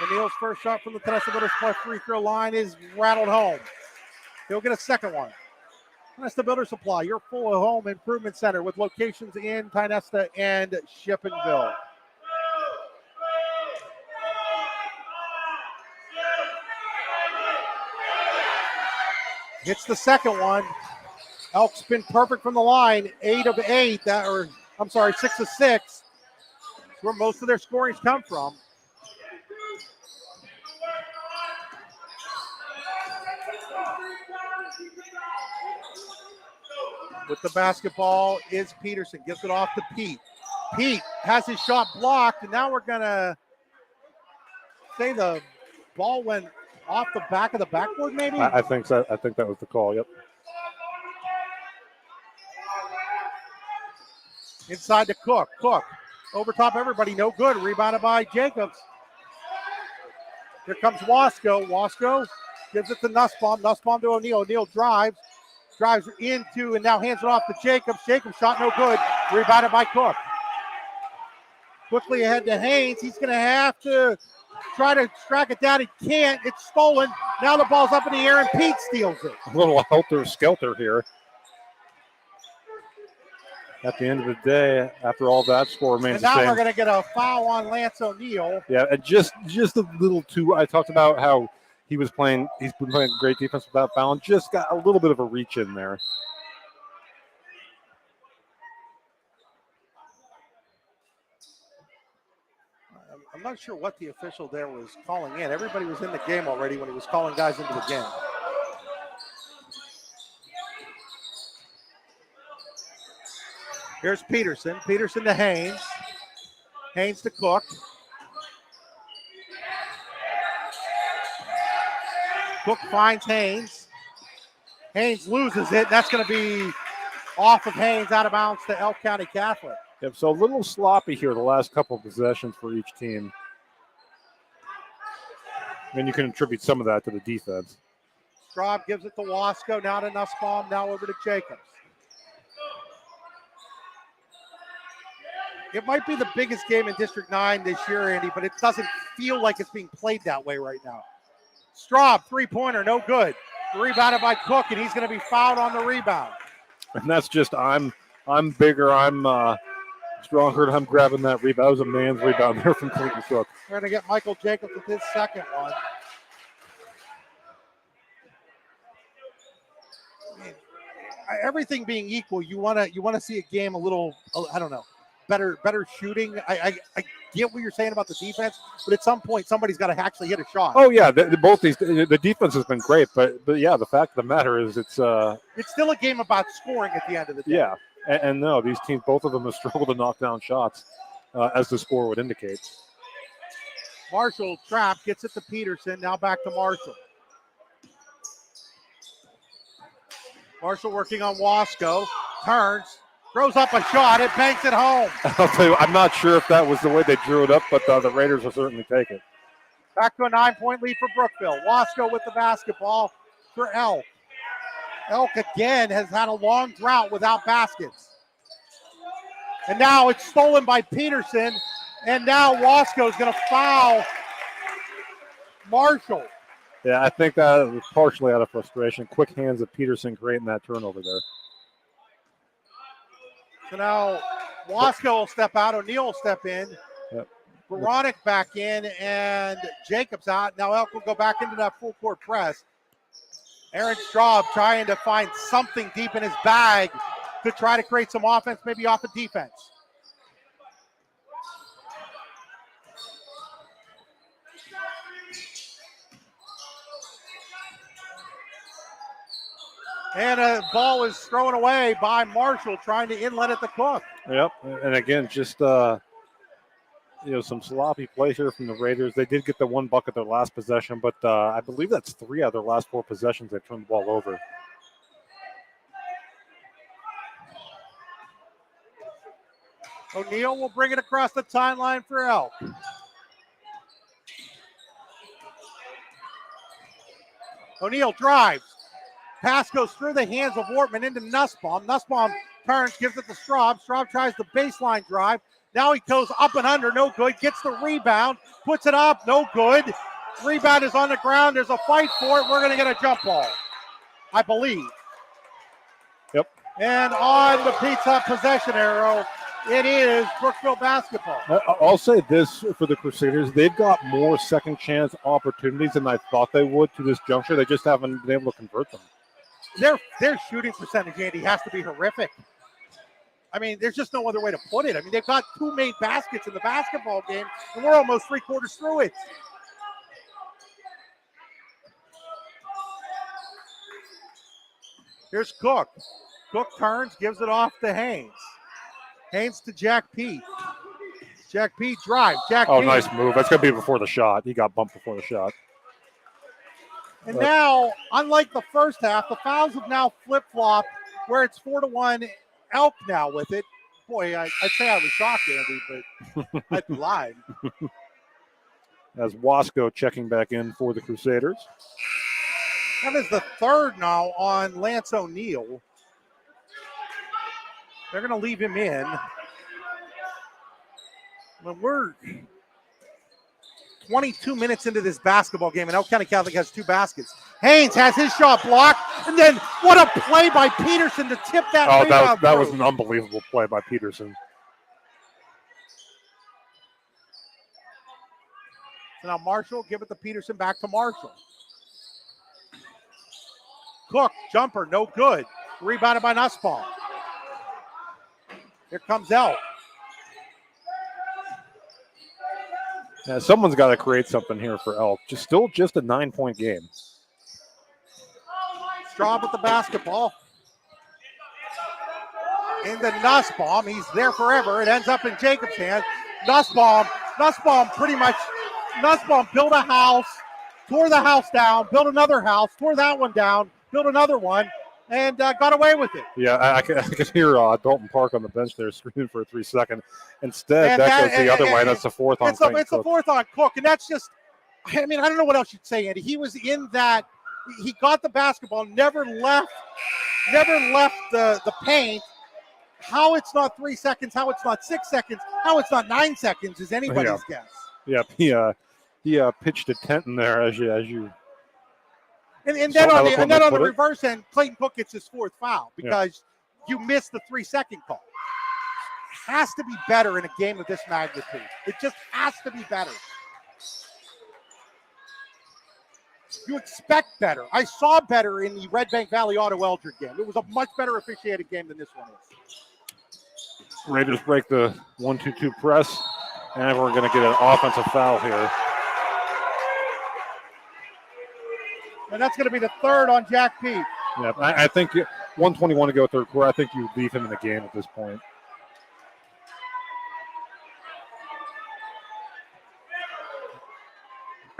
O'Neal's first shot from the Tennessee Builders Supply free throw line is rattled home. He'll get a second one. Tennessee Builder Supply, your full home improvement center with locations in Tynesta and Shippensville. Hits the second one. Elk's been perfect from the line. 8 of 8, 6 of 6. That's where most of their scorings come from. With the basketball is Peterson. Gives it off to Pete. Pete has his shot blocked, and now we're going to say the ball went off the back of the backboard, maybe? I think so. I think that was the call, yep. Inside to Cook. Cook over top everybody. No good. Rebounded by Jacobs. Here comes Wasco. Wasco gives it to Nussbaum. Nussbaum to O'Neal. O'Neal drives into and now hands it off to Jacobs. Jacobs shot no good. Rebounded by Cook. Quickly ahead to Haynes. He's going to have to try to track it down. He can't. It's stolen. Now the ball's up in the air and Pete steals it. A little helter-skelter here. At the end of the day, after all that, score remains the same. And now we're going to get a foul on Lance O'Neal. Yeah, and just a little too. I talked about how he's been playing great defense without fouling. Just got a little bit of a reach in there. I'm not sure what the official there was calling in. Everybody was in the game already when he was calling guys into the game. Here's Peterson. Peterson to Haynes. Haynes to Cook. Cook finds Haynes. Haynes loses it. That's going to be off of Haynes, out of bounds to Elk County Catholic. Yep, so a little sloppy here the last couple of possessions for each team. And you can attribute some of that to the defense. Straub gives it to Wasco. Now to Nussbaum. Now over to Jacobs. It might be the biggest game in District 9 this year, Andy, but it doesn't feel like it's being played that way right now. Straub, three-pointer, no good. Rebounded by Cook, and he's going to be fouled on the rebound. And that's just, I'm bigger, I'm stronger, and I'm grabbing that rebound. That was a man's rebound there from Clayton Cook. We're going to get Michael Jacobs with his second one. I mean, everything being equal, you want to see a game a little, I don't know, better shooting. I get what you're saying about the defense, but at some point somebody's got to actually hit a shot. Oh yeah, the defense has been great, but yeah, the fact of the matter is it's still a game about scoring at the end of the day. Yeah, and no, these teams, both of them have struggled to knock down shots, as the score would indicate. Marshall trapped, gets it to Peterson. Now back to Marshall. Marshall working on Wasco, turns. Throws up a shot. It banks it home. I'll tell you, I'm not sure if that was the way they drew it up, but the Raiders will certainly take it. Back to a 9-point lead for Brookville. Wasco with the basketball for Elk. Elk again has had a long drought without baskets. And now it's stolen by Peterson. And now Wasco is going to foul Marshall. Yeah, I think that was partially out of frustration. Quick hands of Peterson creating that turnover there. So now Wasco will step out. O'Neal will step in. Yep. Veronic back in and Jacobs out. Now Elk will go back into that full court press. Aaron Straub trying to find something deep in his bag to try to create some offense, maybe off of defense. And a ball is thrown away by Marshall, trying to inlet at the Cook. Yep, and again, just some sloppy play here from the Raiders. They did get the one bucket their last possession, but I believe that's 3 out of their last 4 possessions they've turned the ball over. O'Neal will bring it across the timeline for Elk. O'Neal drives. Pass goes through the hands of Wortman into Nussbaum. Nussbaum turns, gives it to Straub. Straub tries the baseline drive. Now he goes up and under, no good. Gets the rebound, puts it up, no good. Rebound is on the ground. There's a fight for it. We're going to get a jump ball, I believe. Yep. And on the Pizza possession arrow, it is Brookville basketball. I'll say this for the Crusaders. They've got more second chance opportunities than I thought they would to this juncture. They just haven't been able to convert them. Their shooting percentage, Andy, has to be horrific. I mean, there's just no other way to put it. I mean, they've got 2 made baskets in the basketball game, and we're almost 3/4 through it. Here's Cook. Cook turns, gives it off to Haynes. Haynes to Jack Pete. Jack Pete drive. Jack Pete. Nice move. That's going to be before the shot. He got bumped before the shot. And now, unlike the first half, the fouls have now flip-flopped where it's 4-1 Elk now with it. Boy, I'd say I was shocked, Andy, but I'd be lying. As Wasco checking back in for the Crusaders. That is the third now on Lance O'Neal. They're going to leave him in. When we're 22 minutes into this basketball game, and Elk County Catholic has 2 baskets. Haynes has his shot blocked, and then what a play by Peterson to tip that rebound. That was an unbelievable play by Peterson. So now Marshall, give it to Peterson, back to Marshall. Cook, jumper, no good. Rebounded by Nussbaum. Here comes Elk. Yeah, someone's got to create something here for Elk. Just a 9-point game. Straub with the basketball. Into Nussbaum. He's there forever. It ends up in Jacob's hand. Nussbaum built a house, tore the house down, built another house, tore that one down, built another one, and got away with it. Yeah, I could hear Dalton Park on the bench there screaming for a 3-second. Instead, that goes the other way. That's the fourth on Cook. It's the fourth on Cook, and that's just, I mean, I don't know what else you'd say, Andy. He was in that, he got the basketball, never left the paint. How it's not 3 seconds, how it's not 6 seconds, how it's not 9 seconds is anybody's guess. Yeah, he pitched a tent in there as you. And then on the reverse end, Clayton Cook gets his 4th foul because you missed the 3-second call. Has to be better in a game of this magnitude. It just has to be better. You expect better. I saw better in the Red Bank Valley Auto Eldred game. It was a much better officiated game than this one is. Raiders break the 1-2-2 press, and we're going to get an offensive foul here. And that's going to be the 3rd on Jack Pete. Yeah, I think 1:21 to go third quarter. I think you leave him in the game at this point.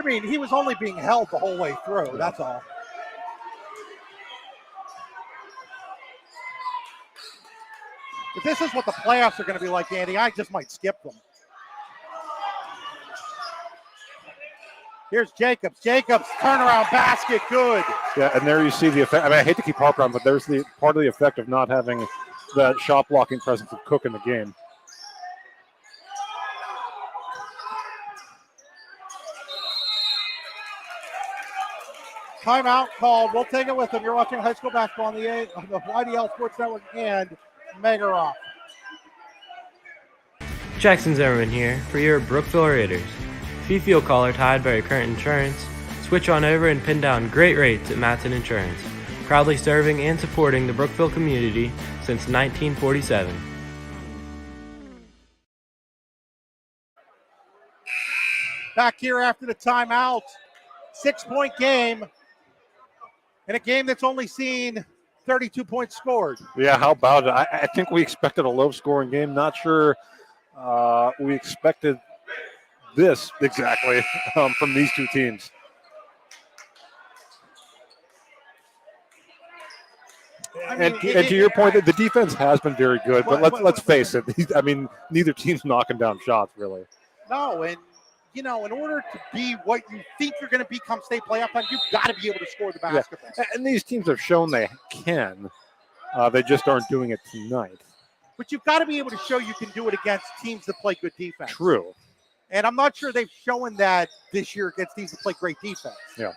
I mean, he was only being held the whole way through. That's all. If this is what the playoffs are going to be like, Andy, I just might skip them. Here's Jacobs. Jacobs, turnaround basket, good. Yeah, and there you see the effect. I mean, I hate to keep harping on, but there's the part of the effect of not having that shot blocking presence of Cook in the game. Timeout called. We'll take it with them. You're watching high school basketball on the YDL Sports Network and Mega Rock. Jackson Zimmerman here for your Brookville Raiders. If you feel collar tied by your current insurance, switch on over and pin down great rates at Matson Insurance, proudly serving and supporting the Brookville community since 1947. Back here after the timeout. 6-point game. In a game that's only seen 32 points scored. Yeah, how about it? I think we expected a low-scoring game. Not sure we expected this exactly from these two teams. And to your point, the defense has been very good, but let's face it. I mean, neither team's knocking down shots, really. No, and in order to be what you think you're going to be come state playoff time, you've got to be able to score the basketball. Yeah. And these teams have shown they can. They just aren't doing it tonight. But you've got to be able to show you can do it against teams that play good defense. True. And I'm not sure they've shown that this year against teams that play great defense. Yeah.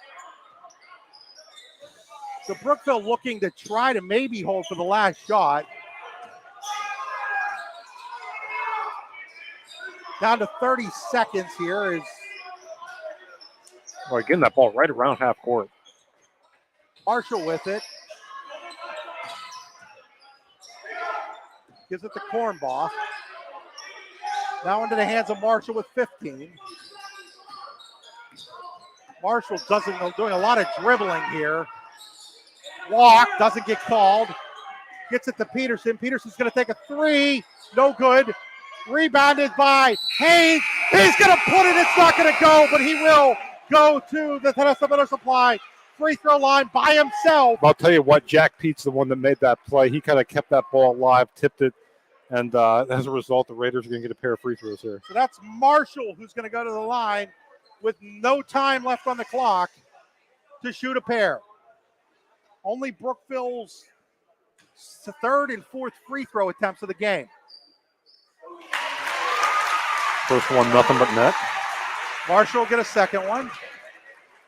So Brookville looking to try to maybe hold for the last shot. Down to 30 seconds here is Well, again, that ball right around half court. Marshall with it. Gives it to Kornbach. Now into the hands of Marshall with 15. Marshall doing a lot of dribbling here. Walk, doesn't get called. Gets it to Peterson. Peterson's going to take a three. No good. Rebounded by Haynes. He's going to put it. It's not going to go, but he will go to the Tennessee Middle Supply free throw line by himself. I'll tell you what, Jack Pete's the one that made that play. He kind of kept that ball alive, tipped it, and as a result, the Raiders are going to get a pair of free throws here. So that's Marshall who's going to go to the line with no time left on the clock to shoot a pair. Only Brookville's third and fourth free throw attempts of the game. First one, nothing but net. Marshall will get a second one.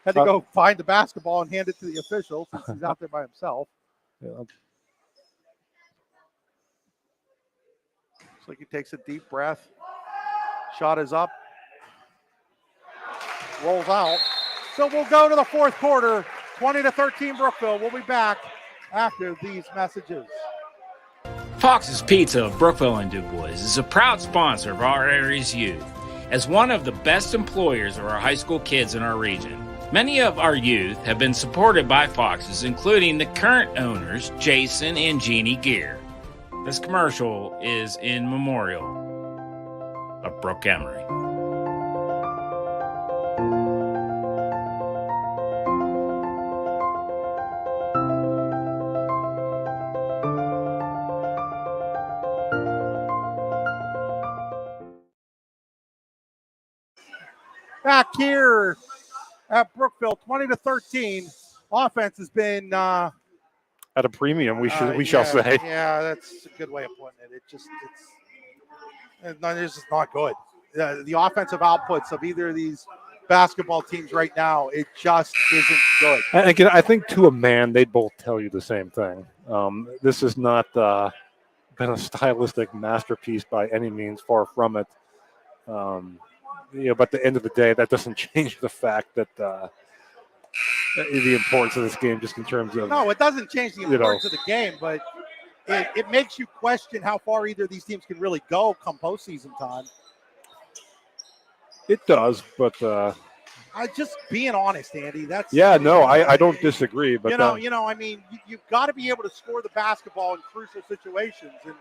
Had to go find the basketball and hand it to the official since he's out there by himself. Yeah. Looks like he takes a deep breath. Shot is up. Rolls out. So we'll go to the fourth quarter. 20-13 Brookville. We'll be back after these messages. Fox's Pizza of Brookville and DuBois is a proud sponsor of our area's youth. As one of the best employers of our high school kids in our region, many of our youth have been supported by Fox's, including the current owners, Jason and Jeannie Gear. This commercial is in memorial of Brooke Emery. Back here at Brookville, 20-13. Offense has been at a premium, we shall say. Yeah, that's a good way of putting it. It's just not good. The offensive outputs of either of these basketball teams right now, it just isn't good. And again, I think to a man, they'd both tell you the same thing. This has not been a stylistic masterpiece by any means, far from it. But at the end of the day, that doesn't change the fact that the importance of this game, just in terms of... No, it doesn't change the importance of the game, but it makes you question how far either of these teams can really go come postseason time. It does, but... I just being honest, Andy. I don't disagree. But you've got to be able to score the basketball in crucial situations. And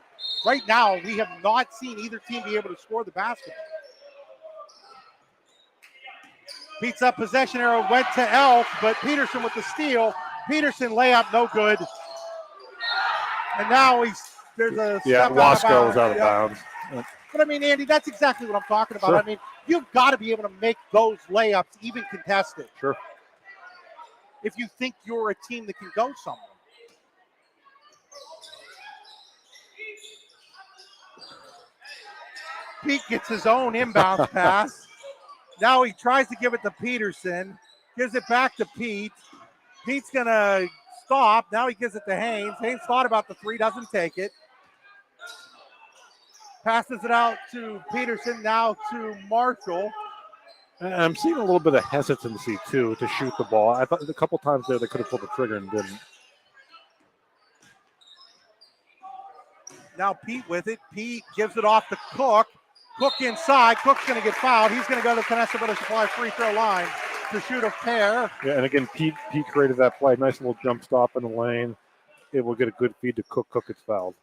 right now, we have not seen either team be able to score the basketball. Beats up possession arrow, went to Elk, but Peterson with the steal. Peterson layup, no good. And now there's a step Wasco is out of bounds. But Andy, that's exactly what I'm talking about. Sure. You've got to be able to make those layups even contested. Sure. If you think you're a team that can go somewhere. Pete gets his own inbound pass. Now he tries to give it to Peterson. Gives it back to Pete. Pete's going to stop. Now he gives it to Haynes. Haynes thought about the three, doesn't take it. Passes it out to Peterson, now to Marshall. And I'm seeing a little bit of hesitancy, too, to shoot the ball. I thought a couple times there they could have pulled the trigger and didn't. Now Pete with it. Pete gives it off to Cook. Cook inside. Cook's going to get fouled. He's going to go to the Tennessee Middle Supply free throw line to shoot a pair. Yeah, and again, Pete created that play. Nice little jump stop in the lane. Able to get a good feed to Cook. Cook gets fouled.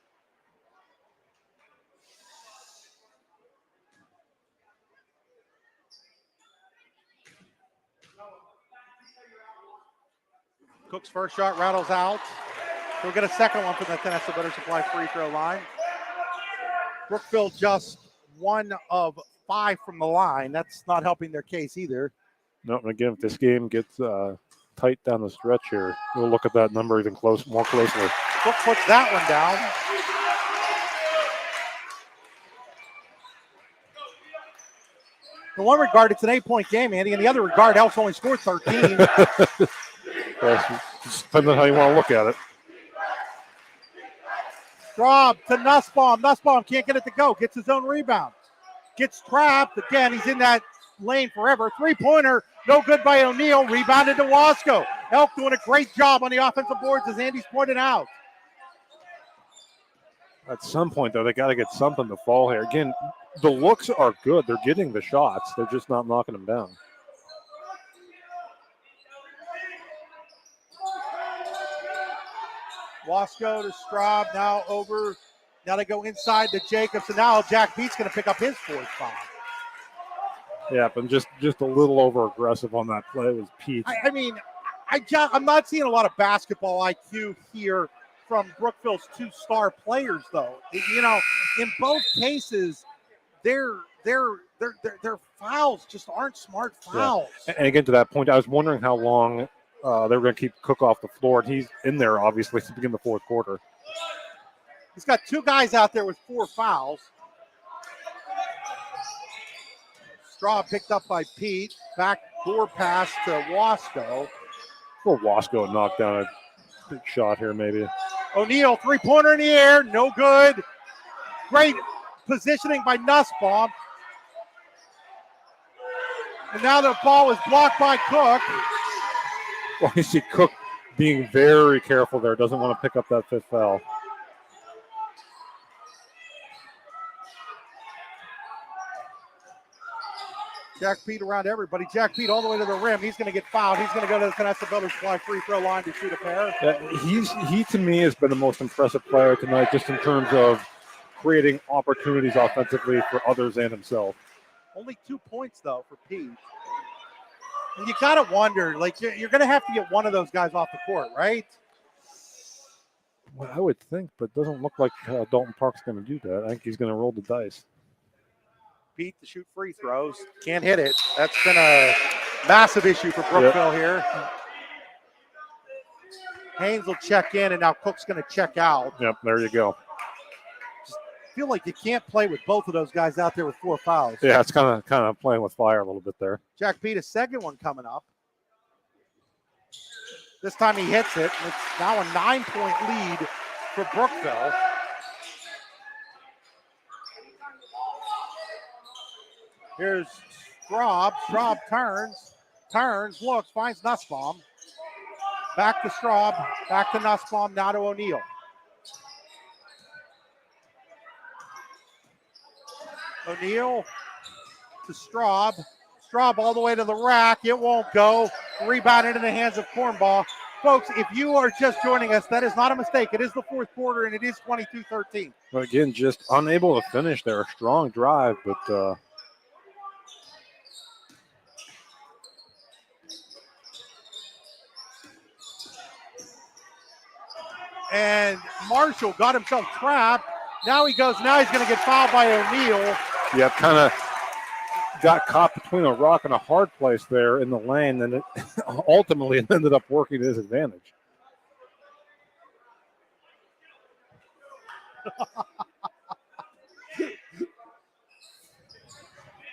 Cook's first shot rattles out. We'll get a second one from the Tennessee Middle Supply free throw line. Brookville just one of 5 from the line. That's not helping their case either. No, and again, if this game gets tight down the stretch here, we'll look at that number even more closely. Brook puts that one down. In one regard, it's an 8-point game, Andy. In the other regard, Elks only scored 13. Just depends on how you want to look at it. Straub to Nussbaum. Nussbaum can't get it to go. Gets his own rebound. Gets trapped. Again, he's in that lane forever. 3-pointer. No good by O'Neal. Rebounded to Wasco. Elk doing a great job on the offensive boards, as Andy's pointed out. At some point, though, they got to get something to fall here. Again, the looks are good. They're getting the shots. They're just not knocking them down. Wasco to Straub, now over. Now they go inside to Jacobs, and now Jack Pete's going to pick up his 4th foul. Yeah, but just a little over aggressive on that play was Pete. I'm not seeing a lot of basketball IQ here from Brookville's 2-star players, though. You know, in both cases, their fouls just aren't smart fouls. Yeah. And again, to that point, I was wondering how long they were going to keep Cook off the floor. And he's in there, obviously, to begin the 4th quarter. He's got 2 guys out there with 4 fouls. Straw picked up by Pete. Backdoor pass to Wasco. Well, Wasco knocked down a big shot here, maybe. O'Neal, 3-pointer in the air. No good. Great positioning by Nussbaum. And now the ball is blocked by Cook. Well, you see Cook being very careful there. Doesn't want to pick up that 5th foul. Jack Pete around everybody. Jack Pete all the way to the rim. He's going to get fouled. He's going to go to the Canasta Builders Fly free throw line to shoot a pair. He to me has been the most impressive player tonight, just in terms of creating opportunities offensively for others and himself. Only 2 points, though, for Pete. And you got to wonder, like, you're going to have to get one of those guys off the court, right? Well, I would think, but it doesn't look like Dalton Park's going to do that. I think he's going to roll the dice. Pete to shoot free throws. Can't hit it. That's been a massive issue for Brookville here. Haynes will check in, and now Cook's going to check out. Yep, there you go. Just feel like you can't play with both of those guys out there with 4 fouls. Yeah, it's kind of playing with fire a little bit there. Jack Pete, a second one coming up. This time he hits it. It's now a 9-point lead for Brookville. Here's Straub. Straub turns, looks, finds Nussbaum. Back to Straub, back to Nussbaum, now to O'Neal. O'Neal to Straub. Straub all the way to the rack. It won't go. Rebounded in the hands of Cornball. Folks, if you are just joining us, that is not a mistake. It is the 4th quarter, and it is 22-13. But again, just unable to finish there. A strong drive, but and Marshall got himself trapped. Now he's going to get fouled by O'Neal. Yeah, kind of got caught between a rock and a hard place there in the lane, and it ultimately it ended up working to his advantage.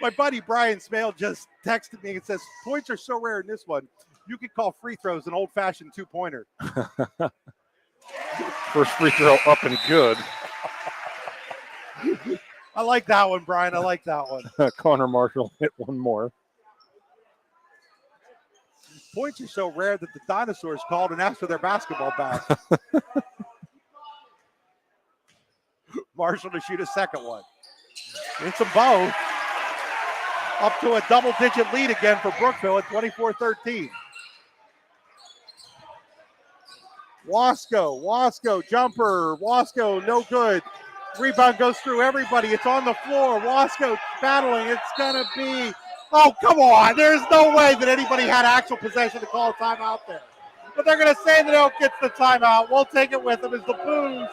My buddy Brian Smale just texted me and says, points are so rare in this one, you could call free throws an old-fashioned 2-pointer. First free throw up and good. I like that one, Brian. I like that one. Connor Marshall hit one more. Points are so rare that the dinosaurs called and asked for their basketball back. Marshall to shoot a second one. It's them both. Up to a double-digit lead again for Brookville at 24-13. Wasco, jumper. Wasco, no good. Rebound goes through everybody. It's on the floor. Wasco battling. It's going to be, oh, come on. There's no way that anybody had actual possession to call a timeout there. But they're going to say that Elk gets the timeout. We'll take it with them as the boos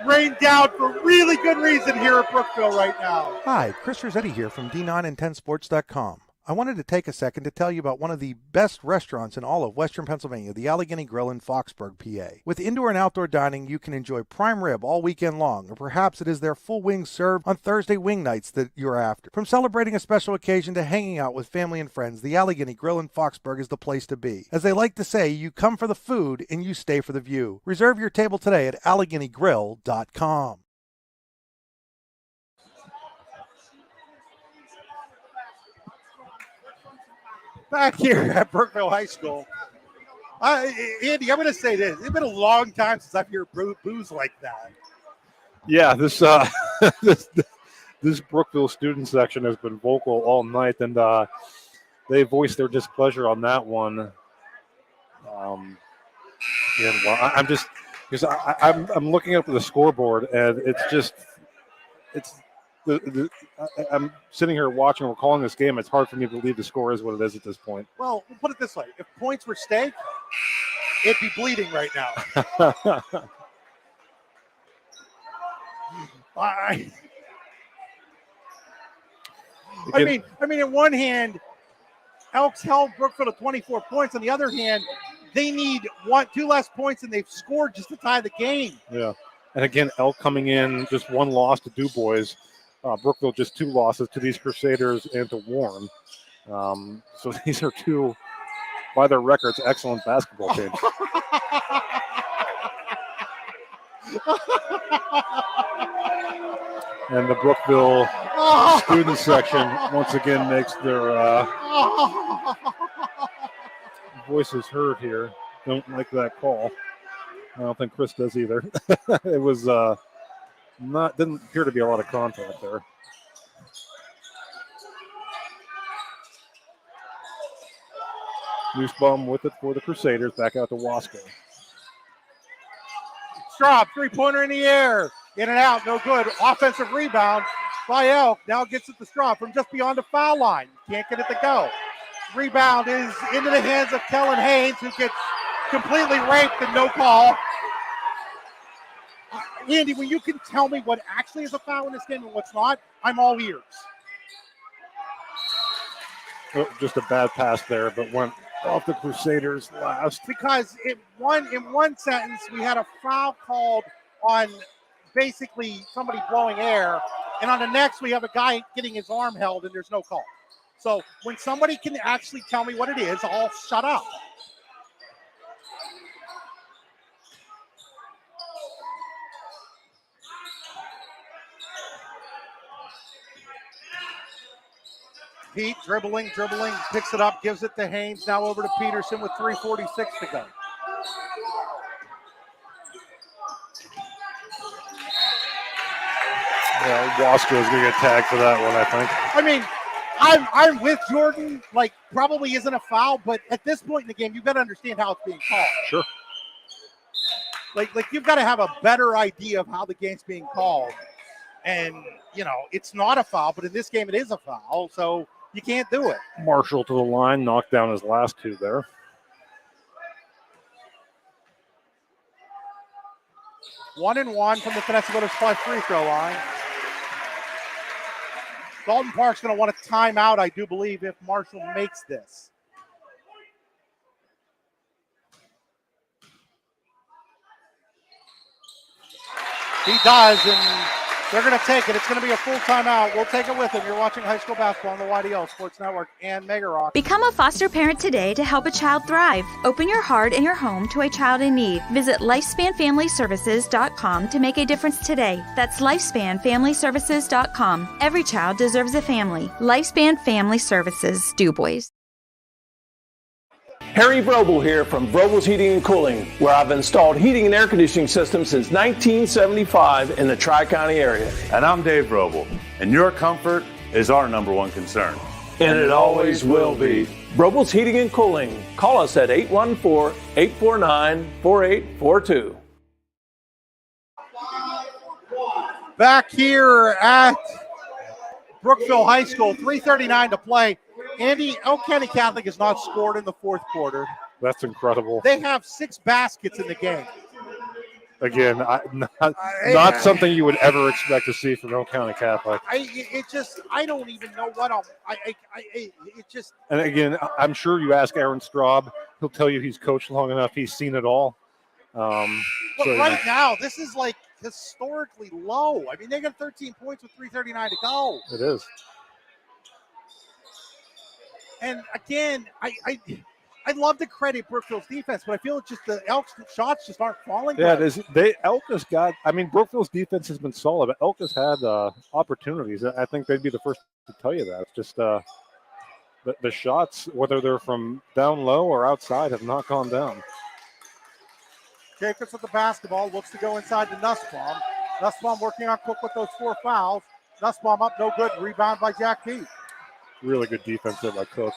rained down for really good reason here at Brookville right now. Hi, Chris Rossetti here from D9and10sports.com. I wanted to take a second to tell you about one of the best restaurants in all of Western Pennsylvania, the Allegheny Grill in Foxburg, PA. With indoor and outdoor dining, you can enjoy prime rib all weekend long, or perhaps it is their full wings served on Thursday wing nights that you're after. From celebrating a special occasion to hanging out with family and friends, the Allegheny Grill in Foxburg is the place to be. As they like to say, you come for the food and you stay for the view. Reserve your table today at AlleghenyGrill.com. Back here at Brookville High School. Andy, I'm going to say this. It's been a long time since I've heard booze like that. Yeah, this this Brookville student section has been vocal all night, and they voiced their displeasure on that one. I'm just because I'm looking up at the scoreboard, and I'm sitting here watching. We're calling this game. It's hard for me to believe the score is what it is at this point. Well, we'll put it this way: if points were stake, it'd be bleeding right now. I mean, in one hand, Elks held Brookville to 24 points. On the other hand, they need 2 less points, and they've scored just to tie the game. Yeah, and again, Elk coming in just 1 loss to Du Bois. Brookville just 2 losses to these Crusaders and to Warren. So these are 2, by their records, excellent basketball teams. And the Brookville student section once again makes their voices heard here. Don't like that call. I don't think Chris does either. It was didn't appear to be a lot of contact there. Nussbaum with it for the Crusaders. Back out to Wasco. Straub, 3-pointer in the air. In and out, no good. Offensive rebound by Elk. Now gets it to Straub from just beyond the foul line. Can't get it to go. Rebound is into the hands of Kellen Haynes, who gets completely raped and no call. Andy, when you can tell me what actually is a foul in this game and what's not, I'm all ears. Oh, just a bad pass there, but went off the Crusaders last. Because in one sentence, we had a foul called on basically somebody blowing air, and on the next, we have a guy getting his arm held, and there's no call. So when somebody can actually tell me what it is, I'll shut up. Pete dribbling, picks it up, gives it to Haynes. Now over to Peterson with 3:46 to go. Yeah, Wasco is going to get tagged for that one, I think. I mean, I'm with Jordan. Like, probably isn't a foul, but at this point in the game, you've got to understand how it's being called. Sure. Like you've got to have a better idea of how the game's being called. And, it's not a foul, but in this game it is a foul, so you can't do it. Marshall to the line, knocked down his last 2 there. One and one from the Tennesseean Voters Plus free throw line. Dalton Park's going to want a timeout, I do believe, if Marshall makes this. He does, and they're going to take it. It's going to be a full timeout. We'll take it with him. You're watching high school basketball on the YDL Sports Network and Mega Rock. Become a foster parent today to help a child thrive. Open your heart and your home to a child in need. Visit LifespanFamilyServices.com to make a difference today. That's LifespanFamilyServices.com. Every child deserves a family. Lifespan Family Services, Du Bois. Harry Vrobel here from Vrobel's Heating and Cooling, where I've installed heating and air conditioning systems since 1975 in the Tri-County area. And I'm Dave Vrobel, and your comfort is our #1 concern. And it always will be. Vrobel's Heating and Cooling. Call us at 814-849-4842. Back here at Brookville High School, 3:39 to play. Andy, Elk County Catholic has not scored in the fourth quarter. That's incredible. They have 6 baskets in the game. Again, not something you would ever expect to see from Elk County Catholic. I don't even know what it just. And again, I'm sure you ask Aaron Straub, he'll tell you he's coached long enough, he's seen it all. But right now, this is like historically low. I mean, they got 13 points with 3:39 to go. It is. And again, I'd love to credit Brookville's defense, but I feel it's just the Elks shots just aren't falling. Yeah, it is. Elk has got. I mean, Brookville's defense has been solid, but Elk has had opportunities. I think they'd be the first to tell you that. It's just the shots, whether they're from down low or outside, have not gone down. Jacobs with the basketball, looks to go inside to Nussbaum. Nussbaum working on Cook with those 4 fouls. Nussbaum up, no good. Rebound by Jack Pete. Really good defense there by Cook.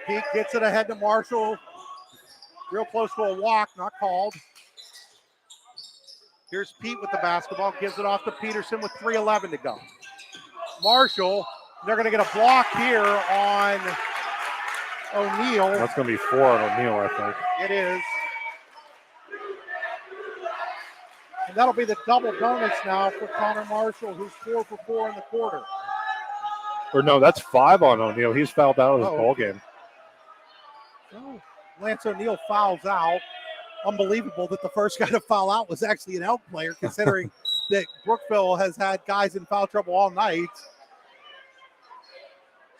Pete gets it ahead to Marshall. Real close to a walk, not called. Here's Pete with the basketball, gives it off to Peterson with 3:11 to go. Marshall, they're going to get a block here on O'Neal. That's going to be 4 on O'Neal, I think. It is. And that'll be the double bonus now for Connor Marshall, who's 4 for 4 in the quarter. Or no, that's 5 on O'Neal. He's fouled out of his ball game. Oh, Lance O'Neal fouls out. Unbelievable that the first guy to foul out was actually an Elk player, considering that Brookville has had guys in foul trouble all night.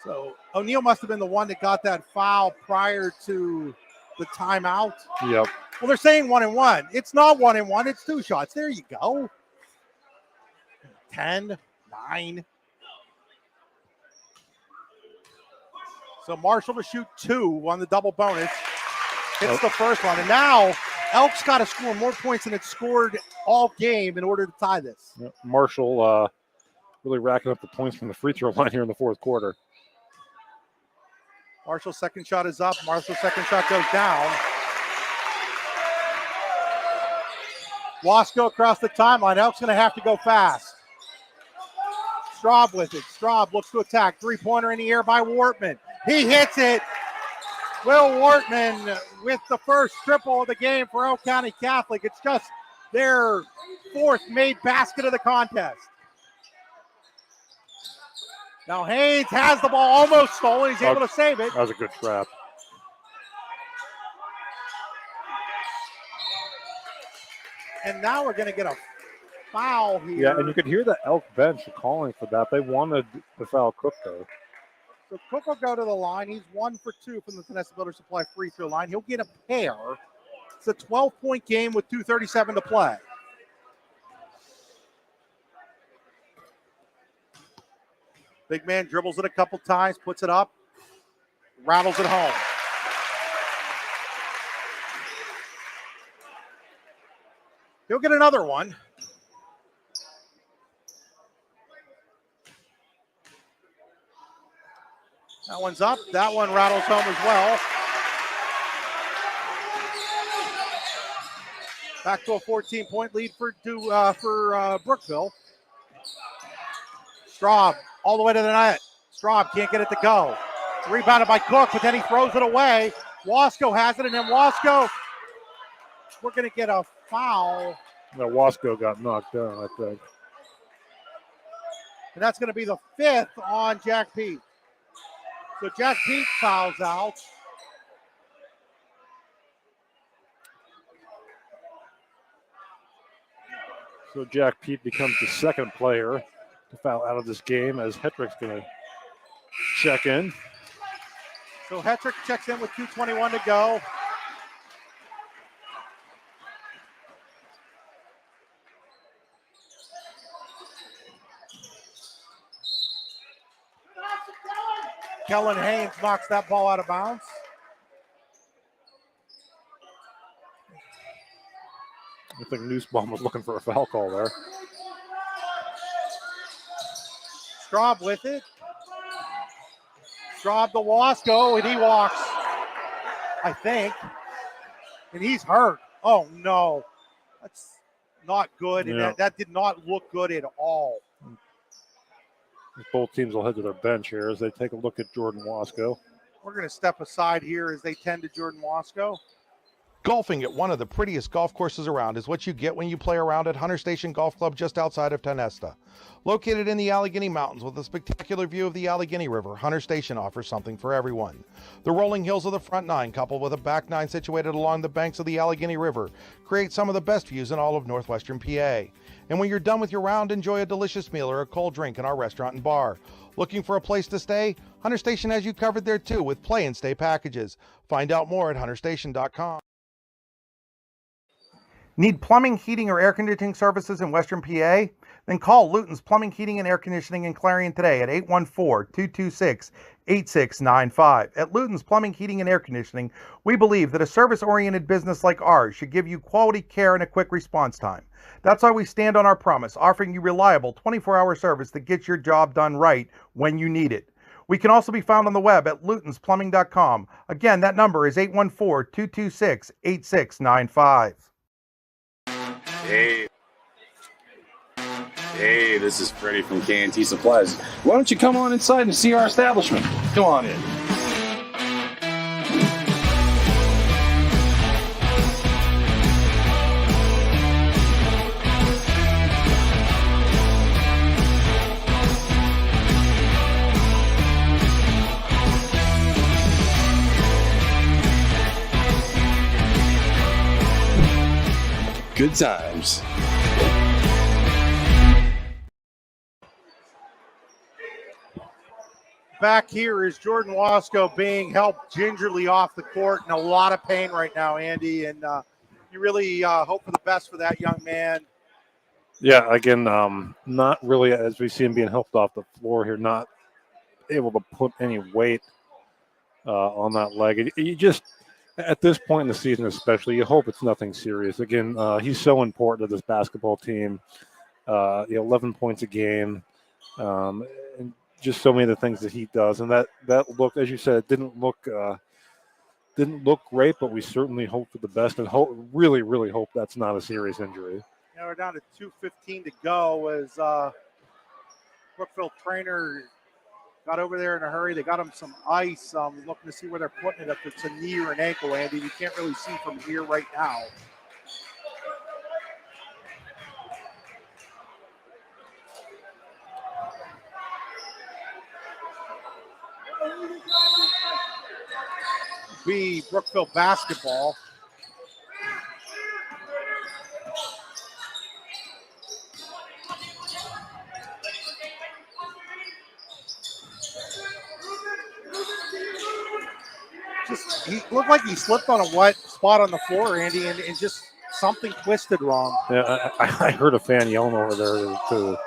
So O'Neal must have been the one that got that foul prior to the timeout. Yep. Well, they're saying 1-1. It's not 1-1. It's 2 shots. There you go. 10, 9. So Marshall to shoot 2 on the double bonus. Hits the first one. And now Elk's got to score more points than it's scored all game in order to tie this. Yep. Marshall really racking up the points from the free throw line here in the fourth quarter. Marshall's second shot is up. Marshall's second shot goes down. Wasco across the timeline. Elk's going to have to go fast. Straub with it. Straub looks to attack. 3-pointer in the air by Wortman. He hits it. Will Wortman with the first triple of the game for Elk County Catholic. It's just their 4th made basket of the contest. Now Haynes has the ball almost stolen. He's able to save it. That was a good trap. And now we're going to get a foul here. Yeah, and you could hear the Elk bench calling for that. They wanted to foul Cook, though. So Cook will go to the line. He's 1 for 2 from the Vanessa Builder Supply free throw line. He'll get a pair. It's a 12-point game with 2:37 to play. Big man dribbles it a couple times, puts it up, rattles it home. He'll get another one. That one's up. That one rattles home as well. Back to a 14-point lead for Brookville. Straub all the way to the net. Straub can't get it to go. Rebounded by Cook, but then he throws it away. Wasco has it, and then Wasco, we're going to get a foul. No, Wasco got knocked down, I think. And that's going to be the 5th on Jack Pete. So Jack Pete fouls out. So Jack Pete becomes the 2nd player to foul out of this game, as Hetrick's going to check in. So Hetrick checks in with 2:21 to go. Kellen Haynes knocks that ball out of bounds. I think Nussbaum was looking for a foul call there. Straub with it. Straub to Wasco, and he walks, I think. And he's hurt. Oh, no. That's not good. Yeah. And that did not look good at all. Both teams will head to their bench here as they take a look at Jordan Wasco. We're going to step aside here as they tend to Jordan Wasco. Golfing at one of the prettiest golf courses around is what you get when you play around at Hunter Station Golf Club just outside of Tonesta. Located in the Allegheny Mountains with a spectacular view of the Allegheny River, Hunter Station offers something for everyone. The rolling hills of the front nine, coupled with a back nine situated along the banks of the Allegheny River, create some of the best views in all of northwestern PA. And when you're done with your round, enjoy a delicious meal or a cold drink in our restaurant and bar. Looking for a place to stay? Hunter Station has you covered there too with play and stay packages. Find out more at hunterstation.com. Need plumbing, heating, or air conditioning services in Western PA? Then call Luton's Plumbing, Heating, and Air Conditioning in Clarion today at 814-226-8695. At Luton's Plumbing, Heating, and Air Conditioning, we believe that a service-oriented business like ours should give you quality care and a quick response time. That's why we stand on our promise, offering you reliable 24-hour service that gets your job done right when you need it. We can also be found on the web at lutonsplumbing.com. Again, that number is 814-226-8695. Hey, this is Freddie from K&T Supplies. Why don't you come on inside and see our establishment? Come on in. Good times. Back here is Jordan Wasco being helped gingerly off the court in a lot of pain right now, Andy, and you really hope for the best for that young man. Yeah, again, not really, as we see him being helped off the floor here, not able to put any weight on that leg. You just, at this point in the season especially, you hope it's nothing serious. Again, he's so important to this basketball team. 11 points a game, and just so many of the things that he does. And that looked, as you said, it didn't look great, but we certainly hope for the best and really, really hope that's not a serious injury. Now we're down to 2:15 to go as Brookville trainer got over there in a hurry. They got him some ice. Looking to see where they're putting it, if it's a knee or an ankle, Andy. You can't really see from here right now. Be Brookville basketball. He looked like he slipped on a wet spot on the floor, Andy, and just something twisted wrong. Yeah, I heard a fan yelling over there to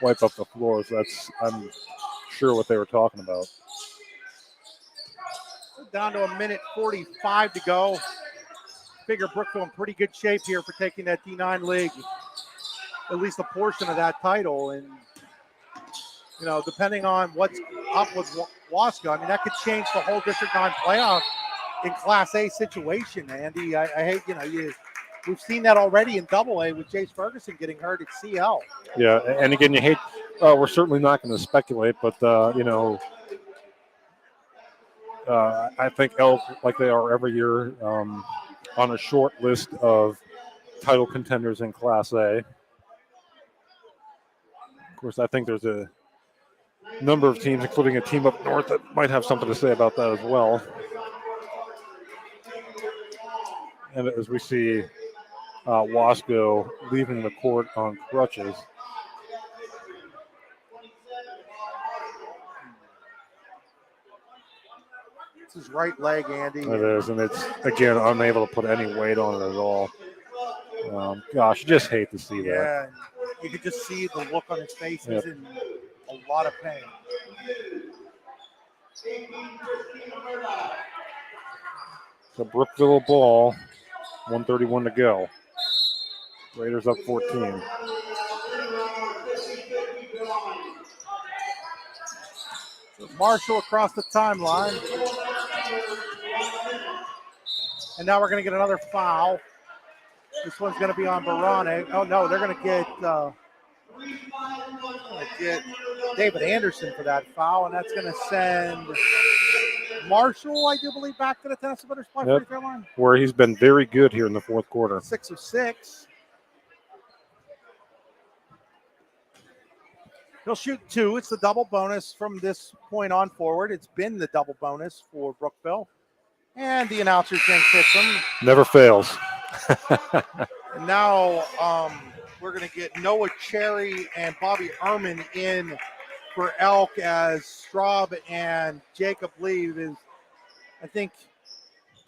wipe up the floor. So I'm sure what they were talking about. Down to 1:45 to go. Figure Brookville in pretty good shape here for taking that D9 league, at least a portion of that title. And, depending on what's up with Wasco, I mean, that could change the whole District 9 playoff in Class A situation, Andy. I hate, we've seen that already in Double A with Jace Ferguson getting hurt at CL. Yeah, and again, you hate, we're certainly not going to speculate, but, I think Elk, like they are every year, on a short list of title contenders in Class A. Of course, I think there's a number of teams, including a team up north, that might have something to say about that as well. And as we see Wasco leaving the court on crutches. His right leg, Andy. It is, and it's, again, unable to put any weight on it at all. Gosh, you just hate to see that. Yeah, you could just see the look on his face. He's in a lot of pain. So Brookville ball, 1:31 to go. Raiders up 14. Marshall across the timeline. And now we're going to get another foul. This one's going to be on Barane. Oh, no, they're going to get David Anderson for that foul, and that's going to send Marshall, I do believe, back to the Tennessee Butter Supply free throw line. Where he's been very good here in the fourth quarter. 6 of 6. He'll shoot 2. It's the double bonus from this point on forward. It's been the double bonus for Brookville. And the announcer jinx hits him. Never fails. And now we're going to get Noah Cherry and Bobby Ehrman in for Elk as Straub and Jacob leave. I think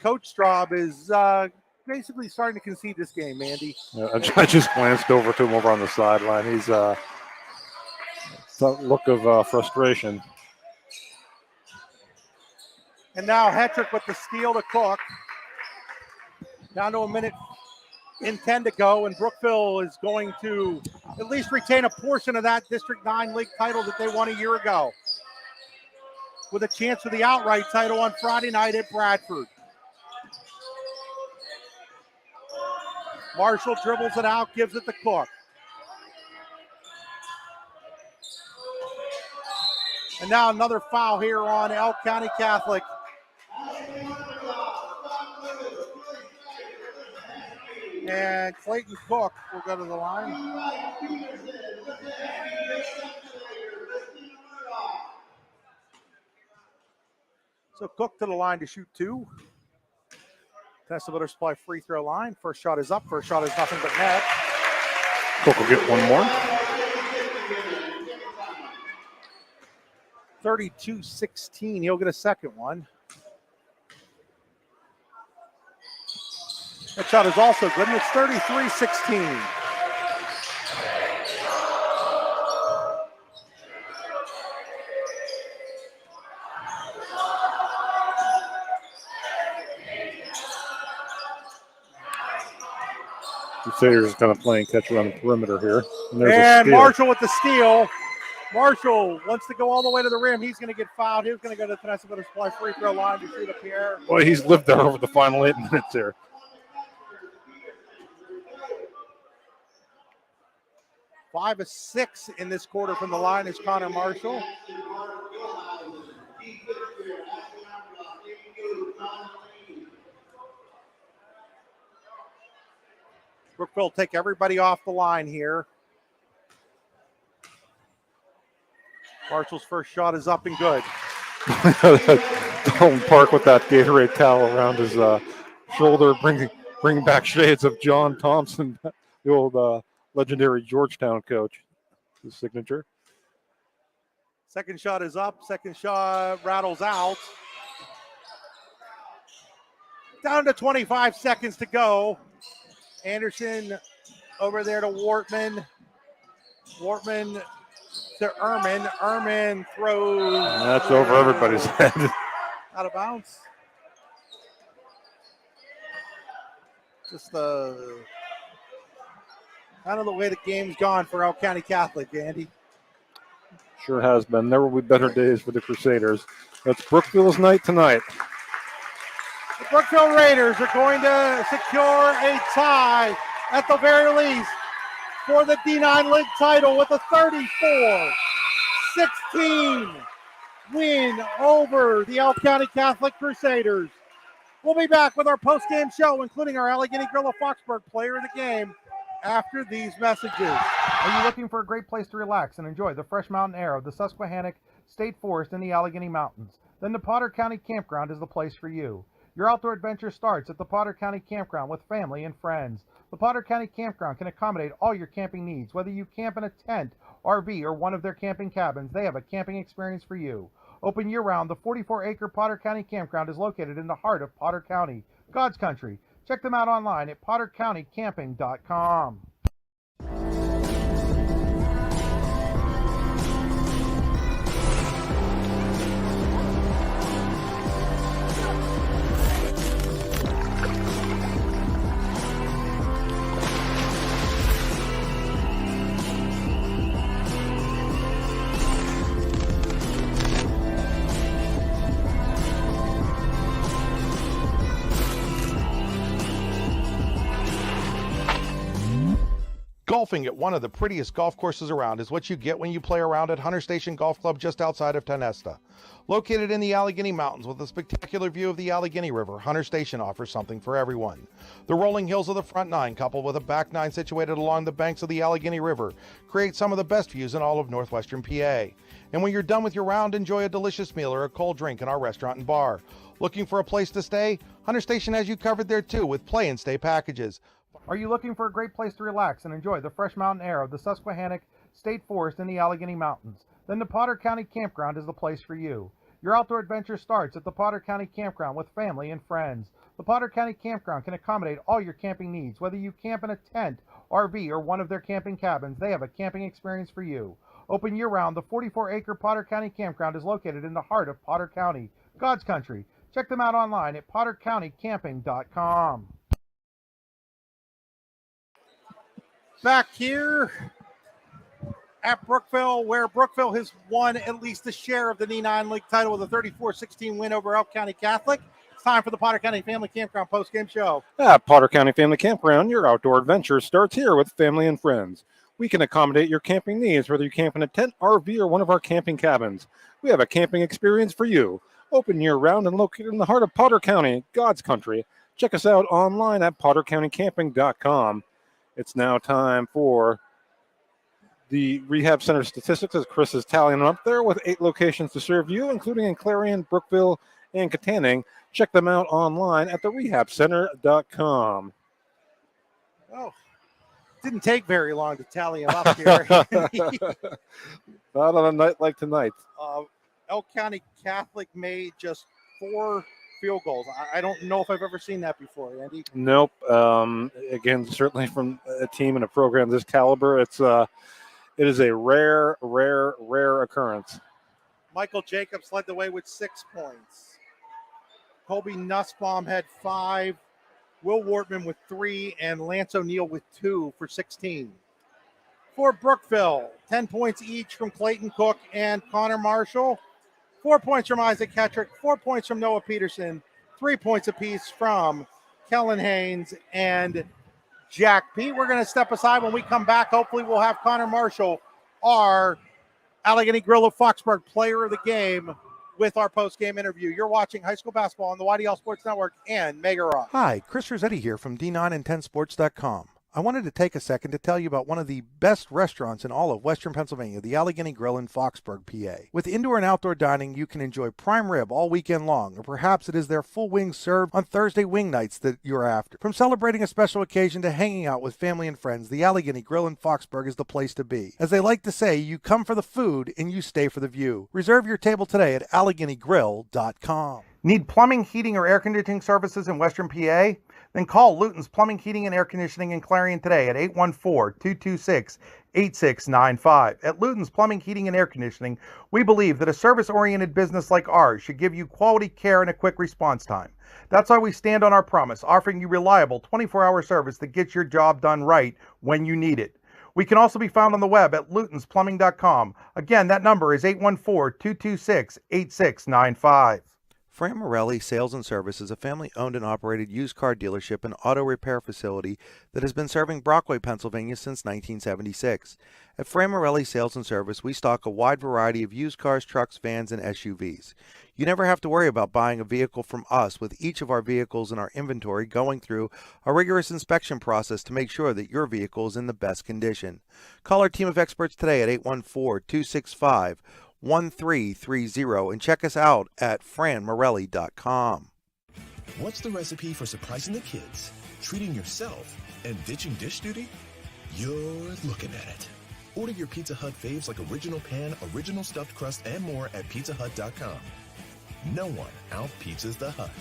Coach Straub is basically starting to concede this game, Andy. I just glanced over to him over on the sideline. He's that look of frustration. And now Hetrick with the steal to Cook. Down to 1:10 to go, and Brookville is going to at least retain a portion of that District 9 league title that they won a year ago, with a chance for the outright title on Friday night at Bradford. Marshall dribbles it out, gives it to Cook. And now another foul here on Elk County Catholic. And Clayton Cook will go to the line. So Cook to the line to shoot 2. Tennessee Butter Supply free throw line. First shot is up. First shot is nothing but net. Cook will get one more. 32-16. He'll get a second one. That shot is also good, and it's 33-16. Crusaders kind of playing catch around the perimeter here. And Marshall with the steal. Marshall wants to go all the way to the rim. He's going to get fouled. He's going to go to the Tennessee Butter Supply free throw line to shoot up here. Well, he's lived there over the final 8 minutes here. 5 of 6 in this quarter from the line is Connor Marshall. Brookville take everybody off the line here. Marshall's first shot is up and good. Dalton Park with that Gatorade towel around his shoulder, bringing back shades of John Thompson, the old legendary Georgetown coach. His signature. Second shot is up. Second shot rattles out. Down to 25 seconds to go. Anderson over there to Wortman. Wortman to Ehrman. Ehrman throws. And that's over everybody's head. Out of bounds. Just kind of the way the game's gone for Elk County Catholic, Andy. Sure has been. There will be better days for the Crusaders. That's Brookville's night tonight. The Brookville Raiders are going to secure a tie at the very least for the D9 League title with a 34-16 win over the Elk County Catholic Crusaders. We'll be back with our post-game show, including our Allegheny Grill of Foxburg player of the game, after these messages. Are you looking for a great place to relax and enjoy the fresh mountain air of the Susquehannock State Forest in the Allegheny Mountains? Then the Potter County Campground is the place for you. Your outdoor adventure starts at the Potter County Campground with family and friends. The Potter County Campground can accommodate all your camping needs. Whether you camp in a tent, RV, or one of their camping cabins, they have a camping experience for you. Open year-round, the 44-acre Potter County Campground is located in the heart of Potter County, God's country. Check them out online at pottercountycamping.com. Golfing at one of the prettiest golf courses around is what you get when you play around at Hunter Station Golf Club just outside of Tonesta. Located in the Allegheny Mountains with a spectacular view of the Allegheny River, Hunter Station offers something for everyone. The rolling hills of the front nine, coupled with a back nine situated along the banks of the Allegheny River, create some of the best views in all of northwestern PA. And when you're done with your round, enjoy a delicious meal or a cold drink in our restaurant and bar. Looking for a place to stay? Hunter Station has you covered there too with play and stay packages. Are you looking for a great place to relax and enjoy the fresh mountain air of the Susquehannock State Forest in the Allegheny Mountains? Then the Potter County Campground is the place for you. Your outdoor adventure starts at the Potter County Campground with family and friends. The Potter County Campground can accommodate all your camping needs. Whether you camp in a tent, RV, or one of their camping cabins, they have a camping experience for you. Open year-round, the 44-acre Potter County Campground is located in the heart of Potter County, God's country. Check them out online at pottercountycamping.com. Back here at Brookville, where Brookville has won at least a share of the D9 League title with a 34-16 win over Elk County Catholic. It's time for the Potter County Family Campground postgame show. At Potter County Family Campground, your outdoor adventure starts here with family and friends. We can accommodate your camping needs, whether you camp in a tent, RV, or one of our camping cabins. We have a camping experience for you. Open year-round and located in the heart of Potter County, God's country. Check us out online at pottercountycamping.com. It's now time for the Rehab Center statistics, as Chris is tallying them up there with 8 locations to serve you, including in Clarion, Brookville, and Katanning. Check them out online at therehabcenter.com. Oh, didn't take very long to tally them up here. Not on a night like tonight. Elk County Catholic made just 4 field goals. I don't know if I've ever seen that before, Andy. Nope. Again, certainly from a team and a program this caliber, it is a rare occurrence. Michael Jacobs led the way with 6 points. Colby Nussbaum had 5. Will Wortman with 3, and Lance O'Neill with 2 for 16. For Brookville, 10 points each from Clayton Cook and Connor Marshall. 4 points from Isaac Hetrick, 4 points from Noah Peterson, 3 points apiece from Kellen Haynes and Jack Pete. We're going to step aside. When we come back, hopefully we'll have Connor Marshall, our Allegheny Grill of Foxburg player of the game, with our post-game interview. You're watching high school basketball on the YDL Sports Network and Mega Rock. Hi, Chris Rossetti here from D9and10sports.com. I wanted to take a second to tell you about one of the best restaurants in all of Western Pennsylvania, the Allegheny Grill in Foxburg, PA. With indoor and outdoor dining, you can enjoy prime rib all weekend long, or perhaps it is their full wings served on Thursday wing nights that you're after. From celebrating a special occasion to hanging out with family and friends, the Allegheny Grill in Foxburg is the place to be. As they like to say, you come for the food and you stay for the view. Reserve your table today at AlleghenyGrill.com. Need plumbing, heating, or air conditioning services in Western PA? Then call Luton's Plumbing, Heating, and Air Conditioning in Clarion today at 814-226-8695. At Luton's Plumbing, Heating, and Air Conditioning, we believe that a service-oriented business like ours should give you quality care and a quick response time. That's why we stand on our promise, offering you reliable 24-hour service that gets your job done right when you need it. We can also be found on the web at lutonsplumbing.com. Again, that number is 814-226-8695. Fran Morelli Sales and Service is a family-owned and operated used car dealership and auto repair facility that has been serving Brockway, Pennsylvania since 1976. At Fran Morelli Sales and Service, we stock a wide variety of used cars, trucks, vans, and SUVs. You never have to worry about buying a vehicle from us, with each of our vehicles in our inventory going through a rigorous inspection process to make sure that your vehicle is in the best condition. Call our team of experts today at 814-265-1330 and check us out at franmorelli.com. What's the recipe for surprising the kids, treating yourself, and ditching dish duty? You're looking at it. Order your Pizza Hut faves like original pan, original stuffed crust, and more at pizzahut.com. No one out-pizzas the Hut.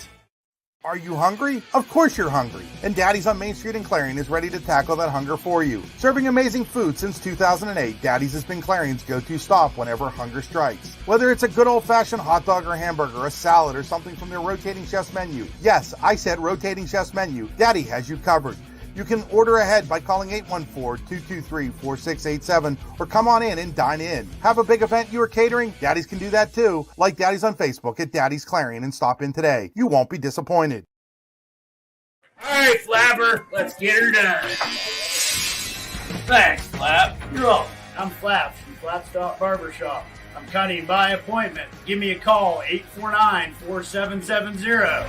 Are you hungry? Of course you're hungry. And Daddy's on Main Street in Clarion is ready to tackle that hunger for you. Serving amazing food since 2008, Daddy's has been Clarion's go-to stop whenever hunger strikes. Whether it's a good old-fashioned hot dog or hamburger, a salad, or something from their rotating chef's menu. Yes, I said rotating chef's menu. Daddy has you covered. You can order ahead by calling 814-223-4687 or come on in and dine in. Have a big event you are catering? Daddy's can do that too. Like Daddy's on Facebook at Daddy's Clarion and stop in today. You won't be disappointed. All right, Flapper, let's get her done. Thanks, Flap. You're welcome. I'm Flaps from Flapstop Barbershop. I'm cutting by appointment. Give me a call, 849-4770.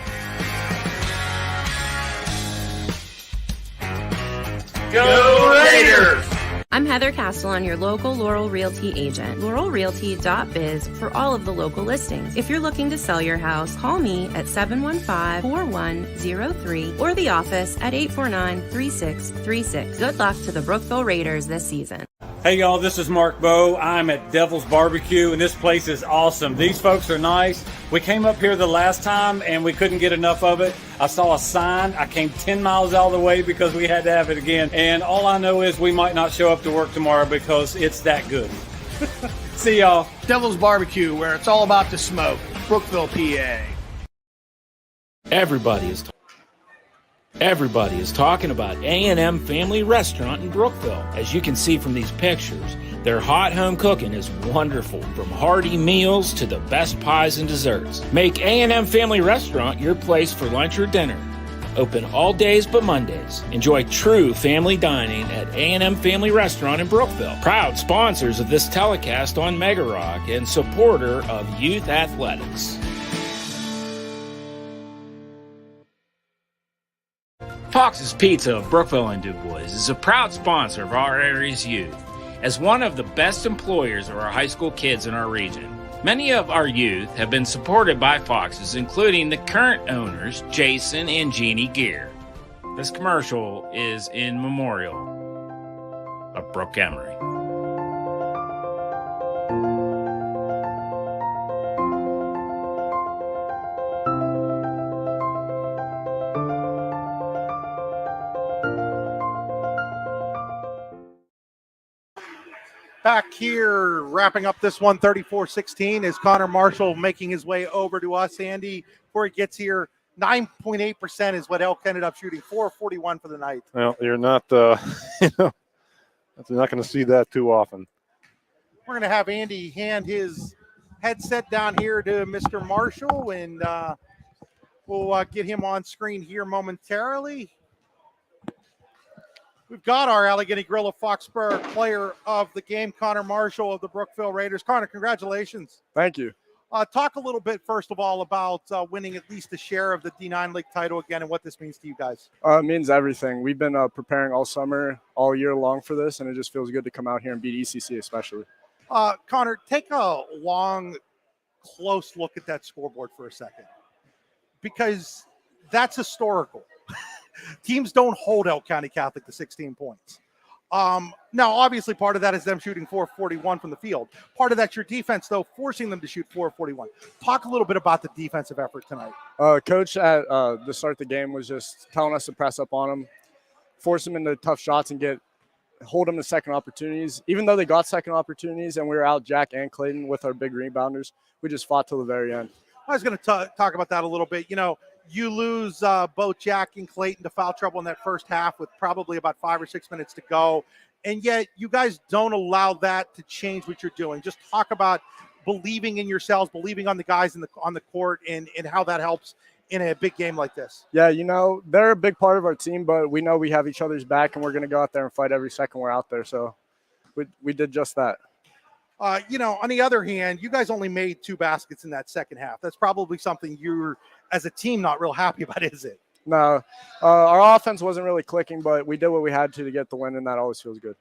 Go Raiders! I'm Heather Castellan, your local Laurel Realty agent. LaurelRealty.biz for all of the local listings. If you're looking to sell your house, call me at 715-4103 or the office at 849-3636. Good luck to the Brookville Raiders this season. Hey y'all, this is Mark Bowe. I'm at Devil's Barbecue, and this place is awesome. These folks are nice. We came up here the last time, and we couldn't get enough of it. I saw a sign. I came 10 miles out of the way because we had to have it again. And all I know is we might not show up to work tomorrow because it's that good. See y'all. Devil's Barbecue, where it's all about the smoke. Brookville, PA. Everybody is talking about A&M Family Restaurant in Brookville. As you can see from these pictures, their hot home cooking is wonderful, from hearty meals to the best pies and desserts. Make A&M Family Restaurant your place for lunch or dinner. Open all days but Mondays. Enjoy true family dining at A&M Family Restaurant in Brookville. Proud sponsors of this telecast on Mega Rock and supporter of youth athletics. Fox's Pizza of Brookville and Du Bois is a proud sponsor of our area's youth. As one of the best employers of our high school kids in our region, many of our youth have been supported by Fox's, including the current owners, Jason and Jeannie Gear. This commercial is in memorial of Brooke Emery. Back here, wrapping up this one, 34-16, is Connor Marshall making his way over to us. Andy, before he gets here, 9.8% is what Elk ended up shooting, 441 for the night. Well, you're not, you're not going to see that too often. We're going to have Andy hand his headset down here to Mr. Marshall, and we'll get him on screen here momentarily. We've got our Allegheny Grill of Foxborough player of the game, Connor Marshall of the Brookville Raiders. Connor, congratulations. Thank you. Talk a little bit, first of all, about winning at least a share of the D9 League title again and what this means to you guys. It means everything. We've been preparing all summer, all year long for this, and it just feels good to come out here and beat ECC especially. Connor, take a long, close look at that scoreboard for a second, because that's historical. Teams don't hold Elk County Catholic to 16 points. Now, obviously, part of that is them shooting 441 from the field. Part of that's your defense, though, forcing them to shoot 441. Talk a little bit about the defensive effort tonight. Coach at the start of the game was just telling us to press up on them, force them into tough shots, and hold them to second opportunities. Even though they got second opportunities and we were out Jack and Clayton with our big rebounders, we just fought till the very end. I was going to talk about that a little bit. You know, you lose both Jack and Clayton to foul trouble in that first half with probably about 5 or 6 minutes to go. And yet you guys don't allow that to change what you're doing. Just talk about believing in yourselves, believing on the guys on the court, and how that helps in a big game like this. Yeah, you know, they're a big part of our team, but we know we have each other's back, and we're going to go out there and fight every second we're out there. So we did just that. You know, on the other hand, you guys only made 2 baskets in that second half. That's probably something you're, as a team, not real happy about, is it? No, our offense wasn't really clicking, but we did what we had to get the win, and that always feels good.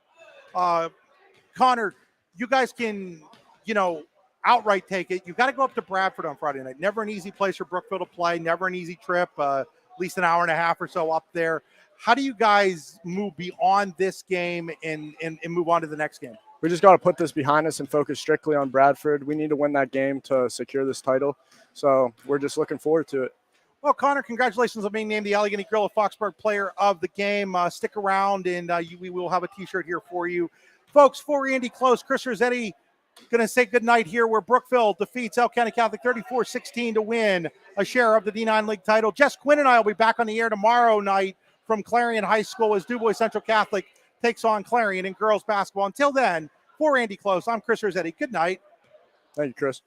Connor, you guys can, you know, outright take it. You've got to go up to Bradford on Friday night. Never an easy place for Brookville to play. Never an easy trip. At least an hour and a half or so up there. How do you guys move beyond this game and move on to the next game? We just got to put this behind us and focus strictly on Bradford. We need to win that game to secure this title. So we're just looking forward to it. Well, Connor, congratulations on being named the Allegheny Grill of Foxborough player of the game. Stick around, and we will have a T-shirt here for you. Folks, for Andy Close, Chris Rossetti going to say goodnight here where Brookville defeats Elk County Catholic 34-16 to win a share of the D9 League title. Jess Quinn and I will be back on the air tomorrow night from Clarion High School as Du Bois Central Catholic takes on Clarion in girls basketball. Until then, for Andy Close, I'm Chris Rossetti. Good night. Thank you, Chris.